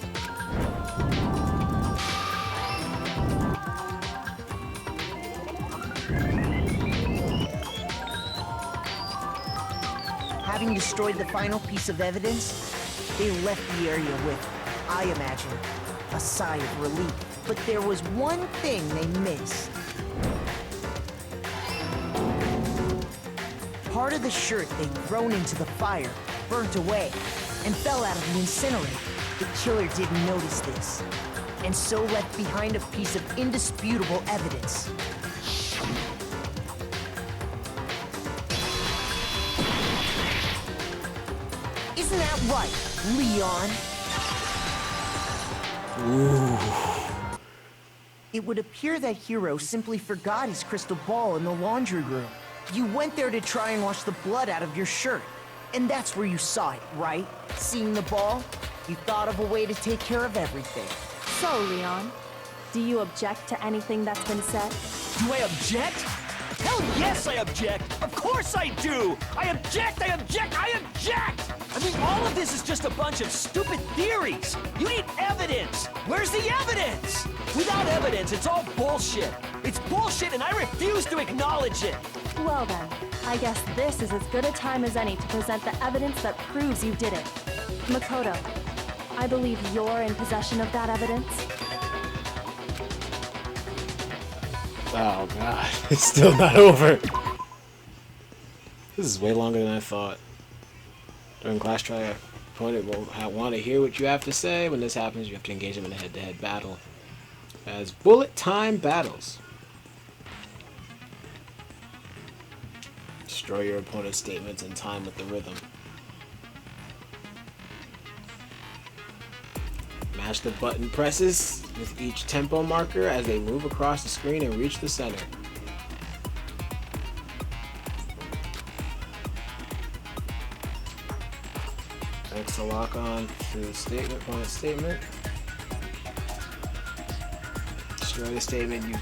Having destroyed the final piece of evidence, they left the area with, I imagine, a sigh of relief. But there was one thing they missed. Part of the shirt they'd thrown into the fire burnt away and fell out of the incinerator. The killer didn't notice this, and so left behind a piece of indisputable evidence. Isn't that right, Leon? Ooh. It would appear that Hiro simply forgot his crystal ball in the laundry room. You went there to try and wash the blood out of your shirt. And that's where you saw it, right? Seeing the ball, you thought of a way to take care of everything. So, Leon, do you object to anything that's been said? Do I object? Hell yes, I object! Of course I do! I object! I object! I object! I mean, all of this is just a bunch of stupid theories. You need evidence. Where's the evidence? Without evidence, it's all bullshit. It's bullshit, and I refuse to acknowledge it. Well then, I guess this is as good a time as any to present the evidence that proves you did it. Makoto, I believe you're in possession of that evidence. Oh god, it's still not over. This is way longer than I thought. During class trial, opponent will want to hear what you have to say. When this happens, you have to engage them in a head-to-head battle. As bullet time battles. Destroy your opponent's statements in time with the rhythm. Match the button presses with each tempo marker as they move across the screen and reach the center. Next to lock on to the statement, opponent's statement. Destroy the statement you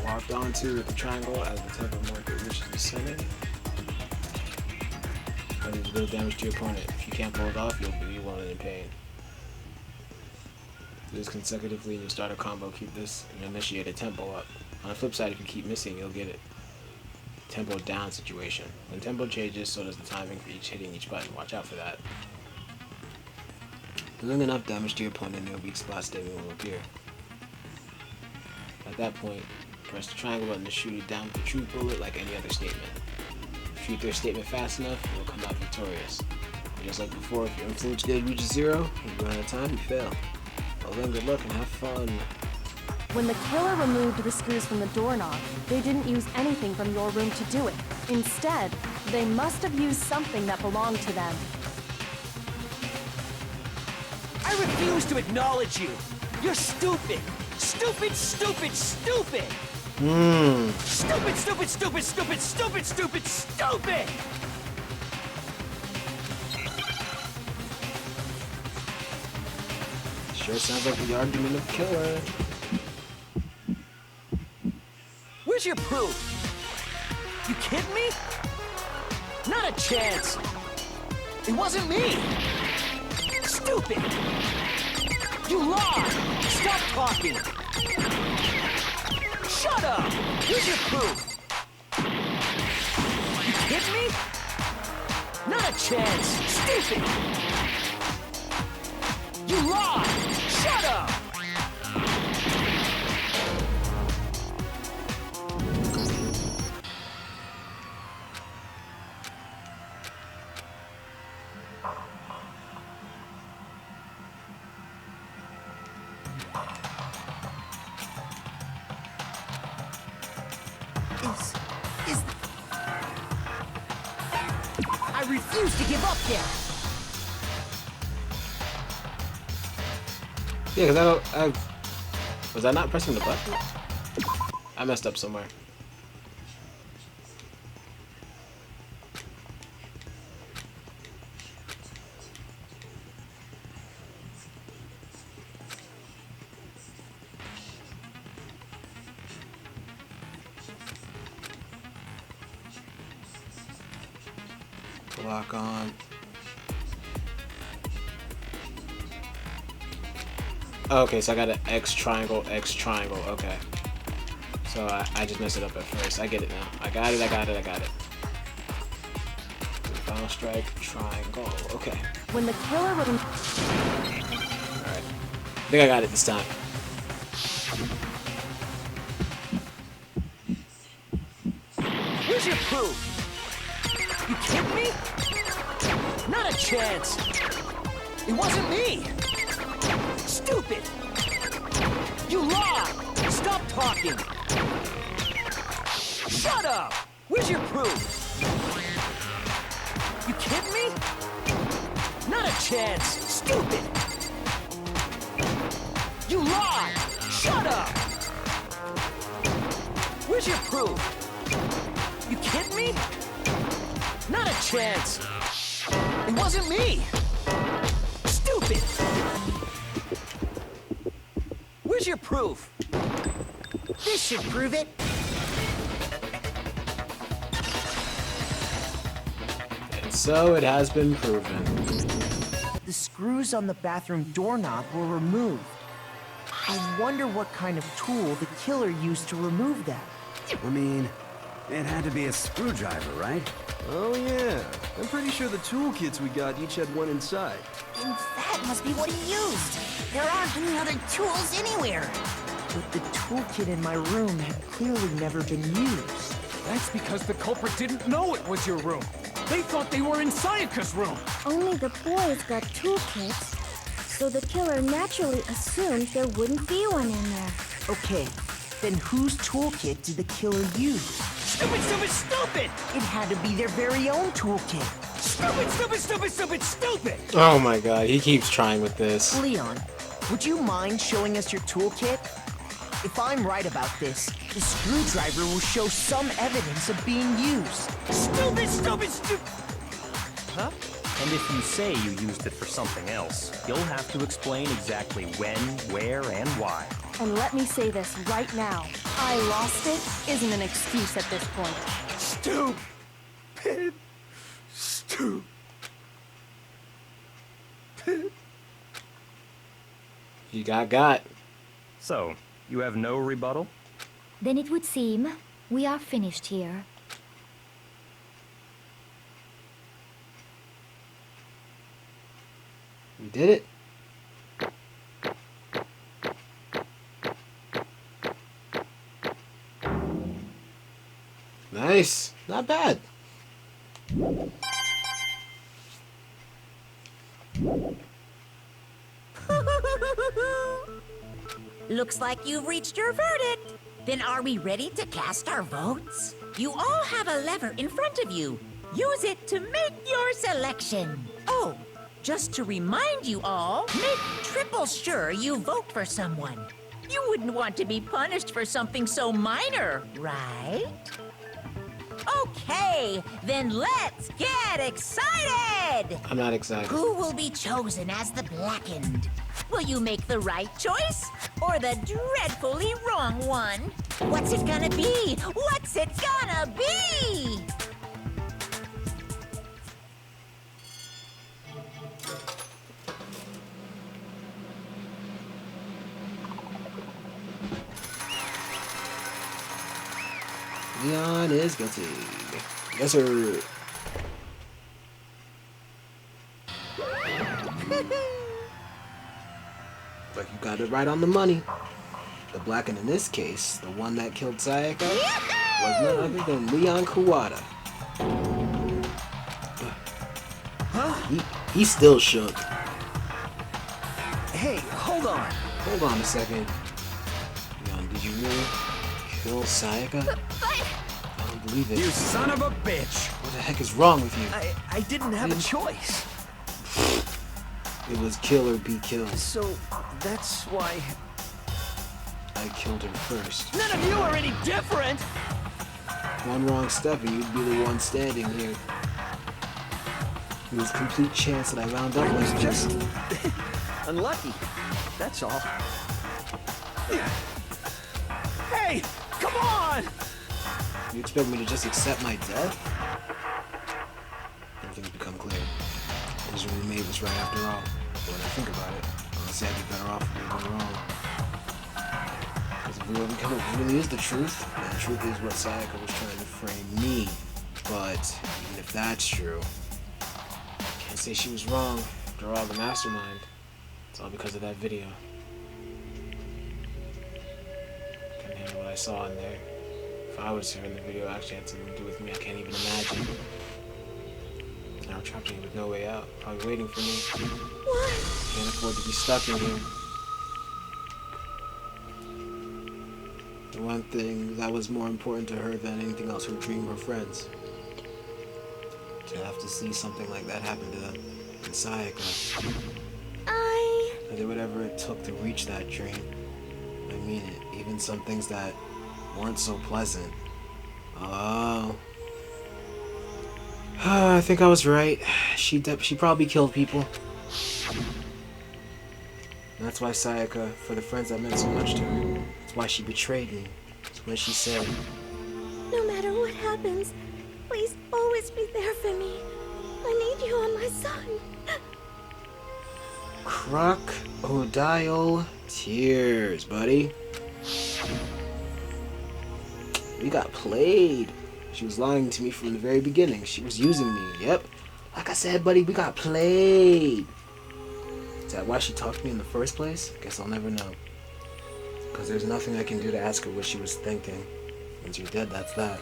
locked onto with the triangle as the tempo marker reaches the center. And you deal damage to your opponent. If you can't pull it off, you'll be one in pain. Do this consecutively and you'll start a combo. Keep this and initiate a tempo up. On the flip side, if you keep missing, you'll get it. Tempo down situation. When tempo changes, so does the timing for hitting each button. Watch out for that. Doing enough damage to your opponent, their weak spot statement will appear. At that point, press the triangle button to shoot it down with the truth bullet like any other statement. Shoot their statement fast enough, you'll come out victorious. And just like before, if your influence gauge reaches 0 and you run out of time, you fail. Well then, good luck and have fun. When the killer removed the screws from the doorknob, they didn't use anything from your room to do it. Instead, they must have used something that belonged to them. I refuse to acknowledge you. You're stupid. Stupid, stupid, stupid. Stupid, stupid, stupid, stupid, stupid, stupid, stupid. Sure sounds like the argument of killer. Where's your proof? You kidding me? Not a chance. It wasn't me. Stupid. You lied. Stop talking. Shut up. Where's your proof? You kidding me? Not a chance. Stupid. You lied. Shut up. I refuse to give up here. Yeah, because was I not pressing the button? I messed up somewhere. Lock on. Okay, so I got an X triangle, okay. So I just messed it up at first. I get it now. I got it. Final strike, triangle, okay. When the killer would... Alright. I think I got it this time. Where's your proof? You kidding me? Not a chance. It wasn't me. Stupid. You lied. Stop talking. Shut up. Where's your proof? You kidding me? Not a chance. Stupid. You lied. Shut up. Where's your proof? You kidding me? Not a chance. It wasn't me. Stupid. Where's your proof? This should prove it. And so it has been proven. screws on the bathroom doorknob were removed. I wonder what kind of tool the killer used to remove that. I mean, it had to be a screwdriver, right? Oh yeah, I'm pretty sure the toolkits we got each had one inside. And that must be what he used. There aren't any other tools anywhere. But the toolkit in my room had clearly never been used. That's because the culprit didn't know it was your room. They thought they were in Sayaka's room. Only the boys got toolkits, so the killer naturally assumed there wouldn't be one in there. Okay, then whose toolkit did the killer use? Stupid, stupid, stupid! It had to be their very own toolkit. Stupid, stupid, stupid, stupid, stupid! Oh my god, he keeps trying with this. Leon, would you mind showing us your toolkit? If I'm right about this, the screwdriver will show some evidence of being used. Stupid, stupid, stupid! Huh? And if you say you used it for something else, you'll have to explain exactly when, where, and why. And let me say this right now. I lost it isn't an excuse at this point. Stupid. Stupid. You got. So, you have no rebuttal? Then it would seem we are finished here. We did it. Nice. Not bad. Looks like you've reached your verdict. Then are we ready to cast our votes? You all have a lever in front of you. Use it to make your selection. Oh, just to remind you all, make triple sure you vote for someone. You wouldn't want to be punished for something so minor, right? Okay, then let's get excited! I'm not excited. Who will be chosen as the Blackened? Will you make the right choice or the dreadfully wrong one? What's it gonna be? What's it gonna be? Leon is guilty. Yes, sir. But you got it right on the money. The Blackened in this case, the one that killed Sayaka, was none other than Leon Kawada. Huh? He's still shook. Hey, hold on. Hold on a second. Leon, did you really kill Sayaka? I don't believe it. You son of a bitch! What the heck is wrong with you? I didn't have a choice. It was kill or be killed. So, that's why... I killed her first. None of you are any different! One wrong step and you'd be the one standing here. It was a complete chance that I wound up was like just... unlucky. That's all. Hey! Come on! You expect me to just accept my death? Everything's become clear. The decision we made was right after all. But when I think about it, honestly, I'd be better off if we were wrong. Because if we overcome it really is the truth, then the truth is what Sayaka was trying to frame me. But even if that's true, I can't say she was wrong. After all, the mastermind. It's all because of that video. Couldn't handle what I saw in there. If I was here and the video actually had something to do with me, I can't even imagine. Now I'm trapped here with no way out, probably waiting for me. What? Can't afford to be stuck in here. The one thing that was more important to her than anything else, her dream, her friends. To have to see something like that happen to them. And Sayaka. I did whatever it took to reach that dream. I mean it, even some things that weren't so pleasant. Oh. I think I was right. She probably killed people. And that's why Sayaka, for the friends that meant so much to her, that's why she betrayed me. That's when she said, No matter what happens, please always be there for me. I need you on my side. Crocodile tears, buddy. We got played. She was lying to me from the very beginning. She was using me. Yep. Like I said, buddy, we got played. Is that why she talked to me in the first place? Guess I'll never know. Because there's nothing I can do to ask her what she was thinking. Once you're dead, that's that.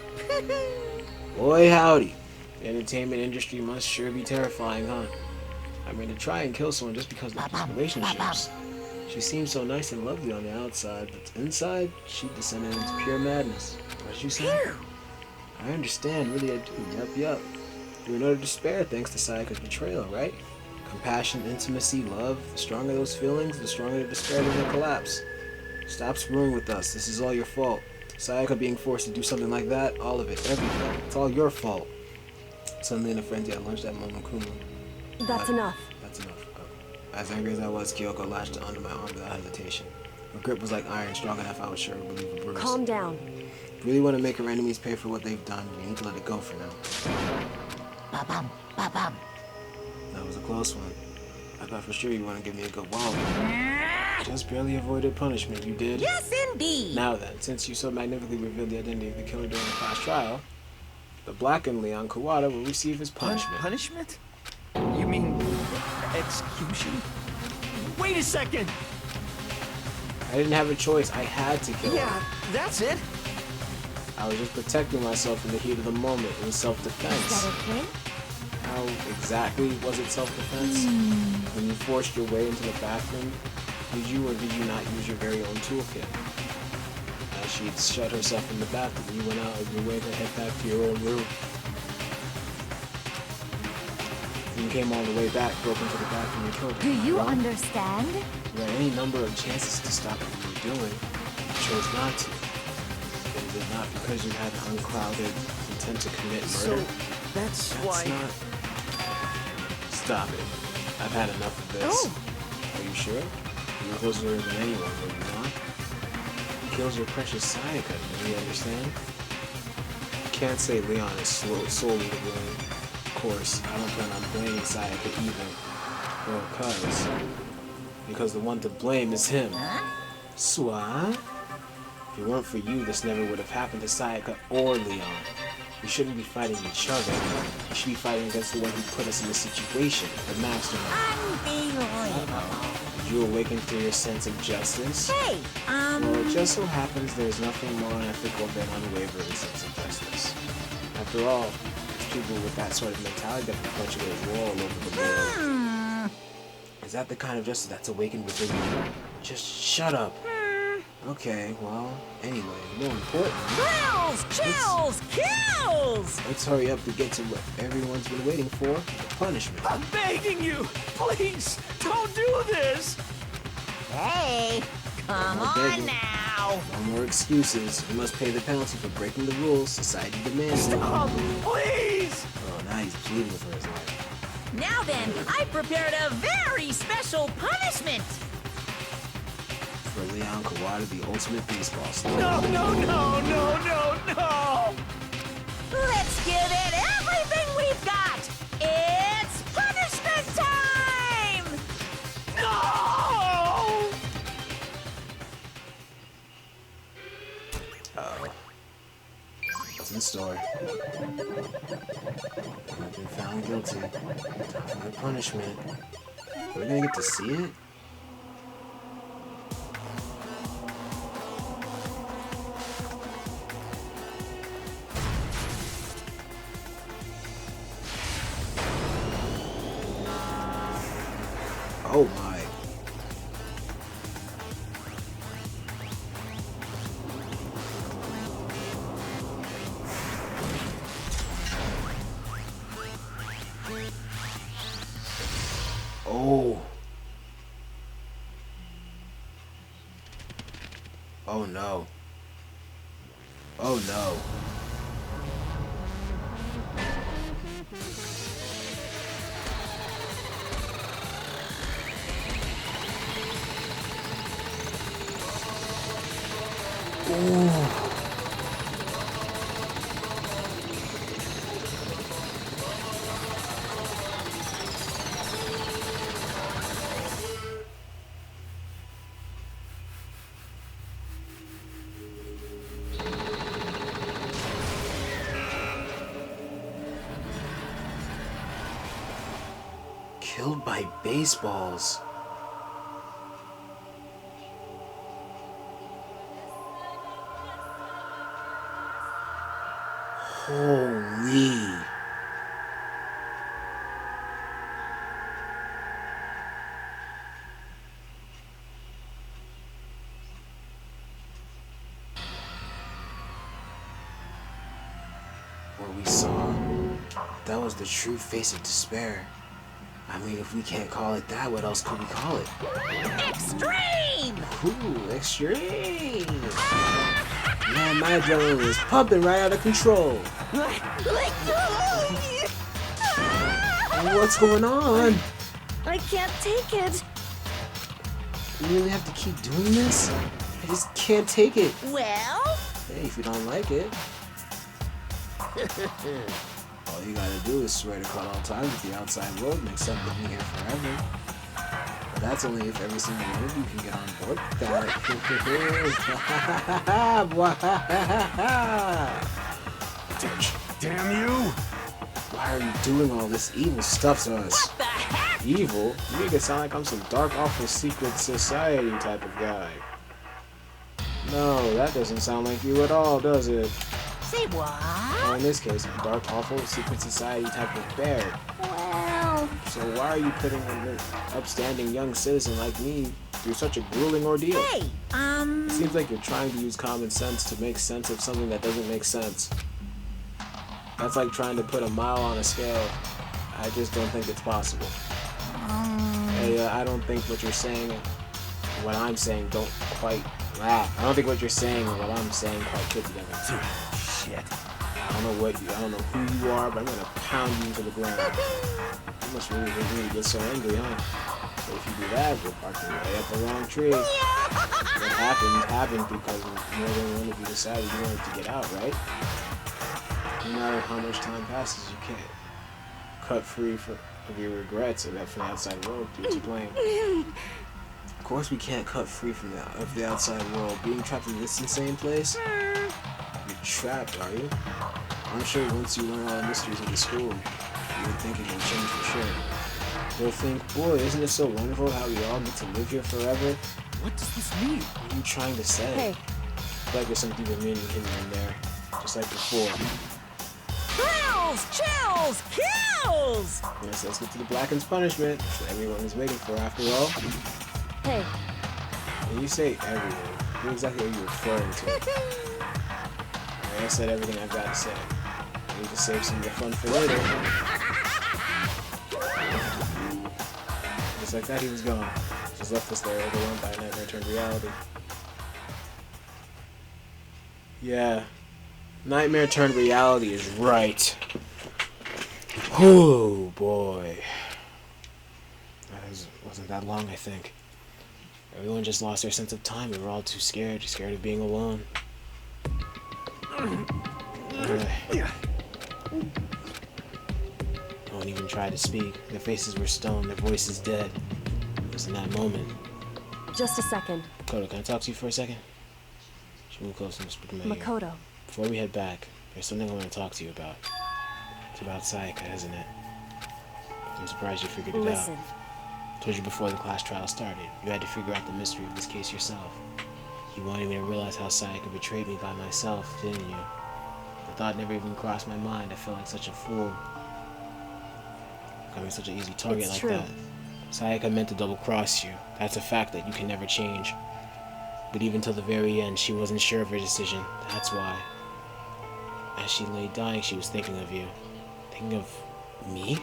Boy, howdy. The entertainment industry must sure be terrifying, huh? I mean, to try and kill someone just because of relationships. She seems so nice and lovely on the outside, but inside, she descended into pure madness. What you say? I understand, really I do. Yup. Through no despair thanks to Sayaka's betrayal, right? Compassion, intimacy, love. The stronger those feelings, the stronger the despair will collapse. Stop screwing with us. This is all your fault. Sayaka being forced to do something like that, all of it, everything. It's all your fault. Suddenly in a frenzy, I lunged at Momokuma. That's enough. That's enough. As angry as I was, Kyoko lashed onto my arm without hesitation. Her grip was like iron, strong enough I would sure believe a bruise. Calm down. If you really want to make her enemies pay for what they've done, you need to let it go for now. That was a close one. I thought for sure you want to give me a good wallop. Just barely avoided punishment, you did. Yes, indeed. Now then, since you so magnificently revealed the identity of the killer during the class trial, the blackened Leon Kawada will receive his punishment. Punishment? You mean execution? Wait a second! I didn't have a choice. I had to kill him. Yeah, that's it. I was just protecting myself in the heat of the moment. It was self-defense. Is that okay? How exactly was it self-defense? When you forced your way into the bathroom, did you or did you not use your very own toolkit? As she'd shut herself in the bathroom, you went out of your way to head back to your own room. You came all the way back, broke into the bathroom and killed her. Do you Well, understand? you had any number of chances to stop what you were doing. You chose not to. Is it not because you had unclouded intent to commit murder? So, that's why... not... Stop it. I've had enough of this. Oh. Are you sure? You were closer than anyone, were you not? You killed your precious Sayaka, do you understand? You can't say Leon is solely to blame. Of course, I don't plan on blaming Sayaka either. Because the one to blame is him. Swa? If it weren't for you, this never would have happened to Sayaka or Leon. We shouldn't be fighting each other. We should be fighting against the one who put us in this situation, the mastermind. Unbelievable. Did you awaken to your sense of justice? Hey, Well, it just so happens there's nothing more unethical than unwavering sense of justice. After all, it's people with that sort of mentality that perpetuate war all over the world. Is that the kind of justice that's awakened within you? Just shut up. Okay, well, anyway, more important. Thrills, chills, kills! Let's hurry up to get to what everyone's been waiting for, the punishment. I'm begging you! Please, don't do this! Hey, come No more on begging. now! No more excuses. You must pay the penalty for breaking the rules. Society demands it. Stop, please! Oh, now he's pleading for his life. Now then, I prepared a very special punishment! For Leon Kawada, the ultimate baseball star. No! Let's give it everything we've got! It's punishment time! No! Uh-oh. What's in store? I've been found guilty. Time for my punishment. We're gonna get to see it? Oh my. Oh. Oh no. Oh no. Killed by baseballs. Holy. What we saw, that was the true face of despair. I mean, if we can't call it that, what else could we call it? Extreme! Ooh, extreme! Man, my adrenaline is pumping right out of control. What's going on? I can't take it. You really have to keep doing this? I just can't take it. Well? Hey, if you don't like it. All you gotta do is swear to cut all ties with the outside world and accept living here forever. But that's only if every single one of you can get on board with that. Damn you! Why are you doing all this evil stuff to us? What the heck? Evil? You make it sound like I'm some dark, awful secret society type of guy. No, that doesn't sound like you at all, does it? Say what? Or in this case, a dark, awful secret society type of bear. Well, So why are you putting an upstanding young citizen like me through such a grueling ordeal? Hey, It seems like you're trying to use common sense to make sense of something that doesn't make sense. That's like trying to put a mile on a scale. I just don't think it's possible. Hey, I don't think what you're saying, what I'm saying, don't quite. I don't think what you're saying and what I'm saying quite fit together. Shit. I don't know who you are, but I'm gonna pound you into the ground. You must really hate me to get so angry, huh? But if you do that, you're barking way up the wrong tree. What happened because more than one of you decided you wanted to get out, right? No matter how much time passes, you can't cut free of your regrets or that from the outside world due to blame. Of course we can't cut free from the outside world. Being trapped in this insane place? You're trapped, are you? I'm sure once you learn all the mysteries of the school, you would think it will change for sure. You'll think, boy, isn't it so wonderful how we all get to live here forever? What does this mean? What are you trying to say? Hey. I feel like there's some deeper meaning hidden in there, just like before. thrills, chills, kills! Yes, let's get to the Blacken's punishment, which everyone is waiting for after all. Hey. When you say everyone, who exactly are you referring to? I said everything I've got to say. I need to save some of the fun for later. Just like that, he was gone. Just left us there, overwhelmed by a nightmare turned reality. Yeah. Nightmare turned reality is right. Oh boy. That wasn't that long, I think. Everyone just lost their sense of time. We were all too scared of being alone. No one even tried to speak. Their faces were stone, their voices dead. It was in that moment. Just a second. Makoto, can I talk to you for a second? She moved close and whispered in my ear. Makoto. Before we head back, there's something I want to talk to you about. It's about Sayaka, isn't it? I'm surprised you figured it out. I told you before the class trial started, you had to figure out the mystery of this case yourself. You wanted me to realize how Sayaka betrayed me by myself, didn't you? The thought never even crossed my mind. I felt like such a fool. Becoming such an easy target like that. Sayaka meant to double-cross you. That's a fact that you can never change. But even till the very end, she wasn't sure of her decision. That's why. As she lay dying, she was thinking of you. Thinking of me?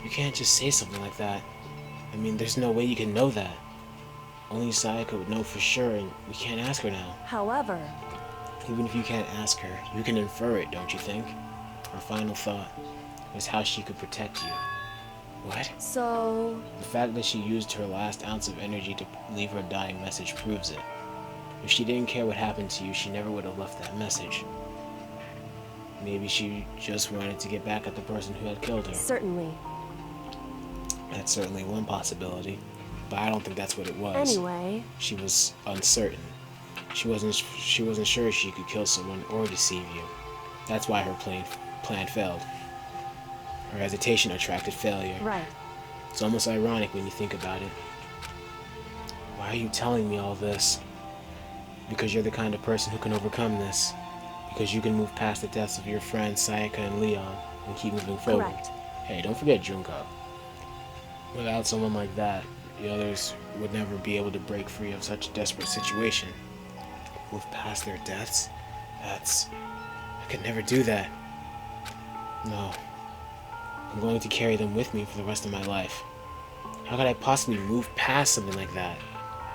You can't just say something like that. I mean, there's no way you can know that. Only Sayaka would know for sure, and we can't ask her now. However... Even if you can't ask her, you can infer it, don't you think? Her final thought was how she could protect you. What? So... The fact that she used her last ounce of energy to leave her dying message proves it. If she didn't care what happened to you, she never would have left that message. Maybe she just wanted to get back at the person who had killed her. Certainly. That's certainly one possibility, but I don't think that's what it was. Anyway... She was uncertain. She wasn't sure she could kill someone or deceive you. That's why her plan failed. Her hesitation attracted failure. Right. It's almost ironic when you think about it. Why are you telling me all this? Because you're the kind of person who can overcome this. Because you can move past the deaths of your friends Sayaka and Leon and keep moving forward. Correct. Hey, don't forget Junko. Without someone like that, the others would never be able to break free of such a desperate situation. Move past their deaths? I could never do that. No. I'm going to carry them with me for the rest of my life. How could I possibly move past something like that?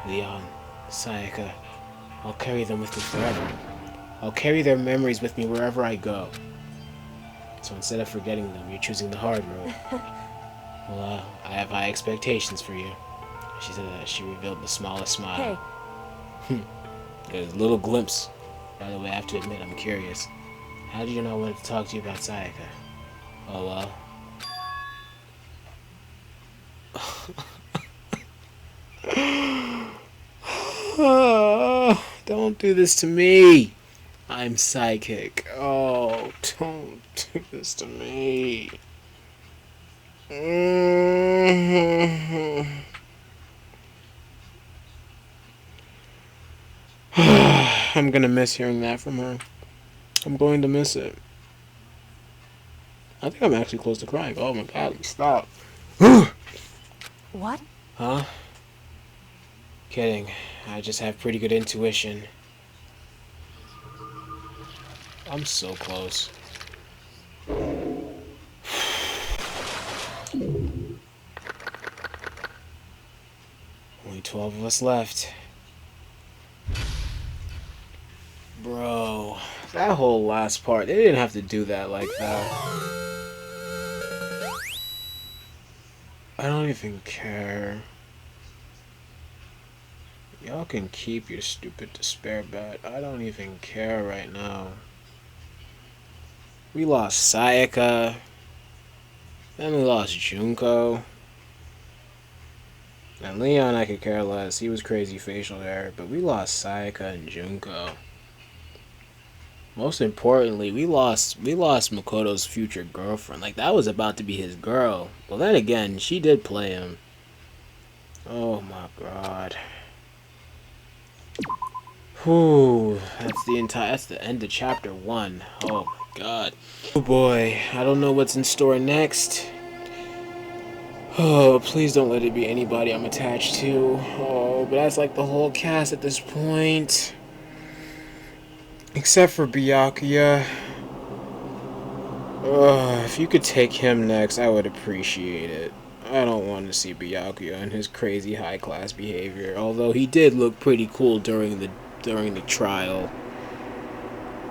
Leon, Sayaka, I'll carry them with me forever. I'll carry their memories with me wherever I go. So instead of forgetting them, you're choosing the hard road. Well, I have high expectations for you. She said that she revealed the smallest smile. Hey. There's a little glimpse. By the way, I have to admit, I'm curious. How did you know I wanted to talk to you about Sayaka? Oh, well. Don't do this to me. I'm psychic. Oh, don't do this to me. I'm gonna miss hearing that from her. I'm going to miss it. I think I'm actually close to crying. Oh my god, stop. What? Huh? Kidding. I just have pretty good intuition. I'm so close. Only 12 of us left. Bro, that whole last part, they didn't have to do that like that. I don't even care. Y'all can keep your stupid despair bet. I don't even care right now. We lost Sayaka. Then we lost Junko. And Leon, I could care less. He was crazy facial hair. But we lost Sayaka and Junko. Most importantly, we lost Makoto's future girlfriend. Like, that was about to be his girl. Well, then again, she did play him. Oh my god. Whew. That's the end of chapter 1. Oh my god. Oh boy. I don't know what's in store next. Oh, please don't let it be anybody I'm attached to. Oh, but that's like the whole cast at this point. Except for Byakuya. If you could take him next, I would appreciate it. I don't want to see Byakuya and his crazy high-class behavior, although he did look pretty cool during the trial.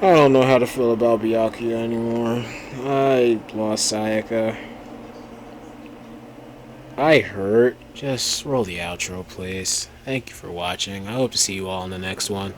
I don't know how to feel about Byakuya anymore. I lost Sayaka. I hurt. Just roll the outro, please. Thank you for watching. I hope to see you all in the next one.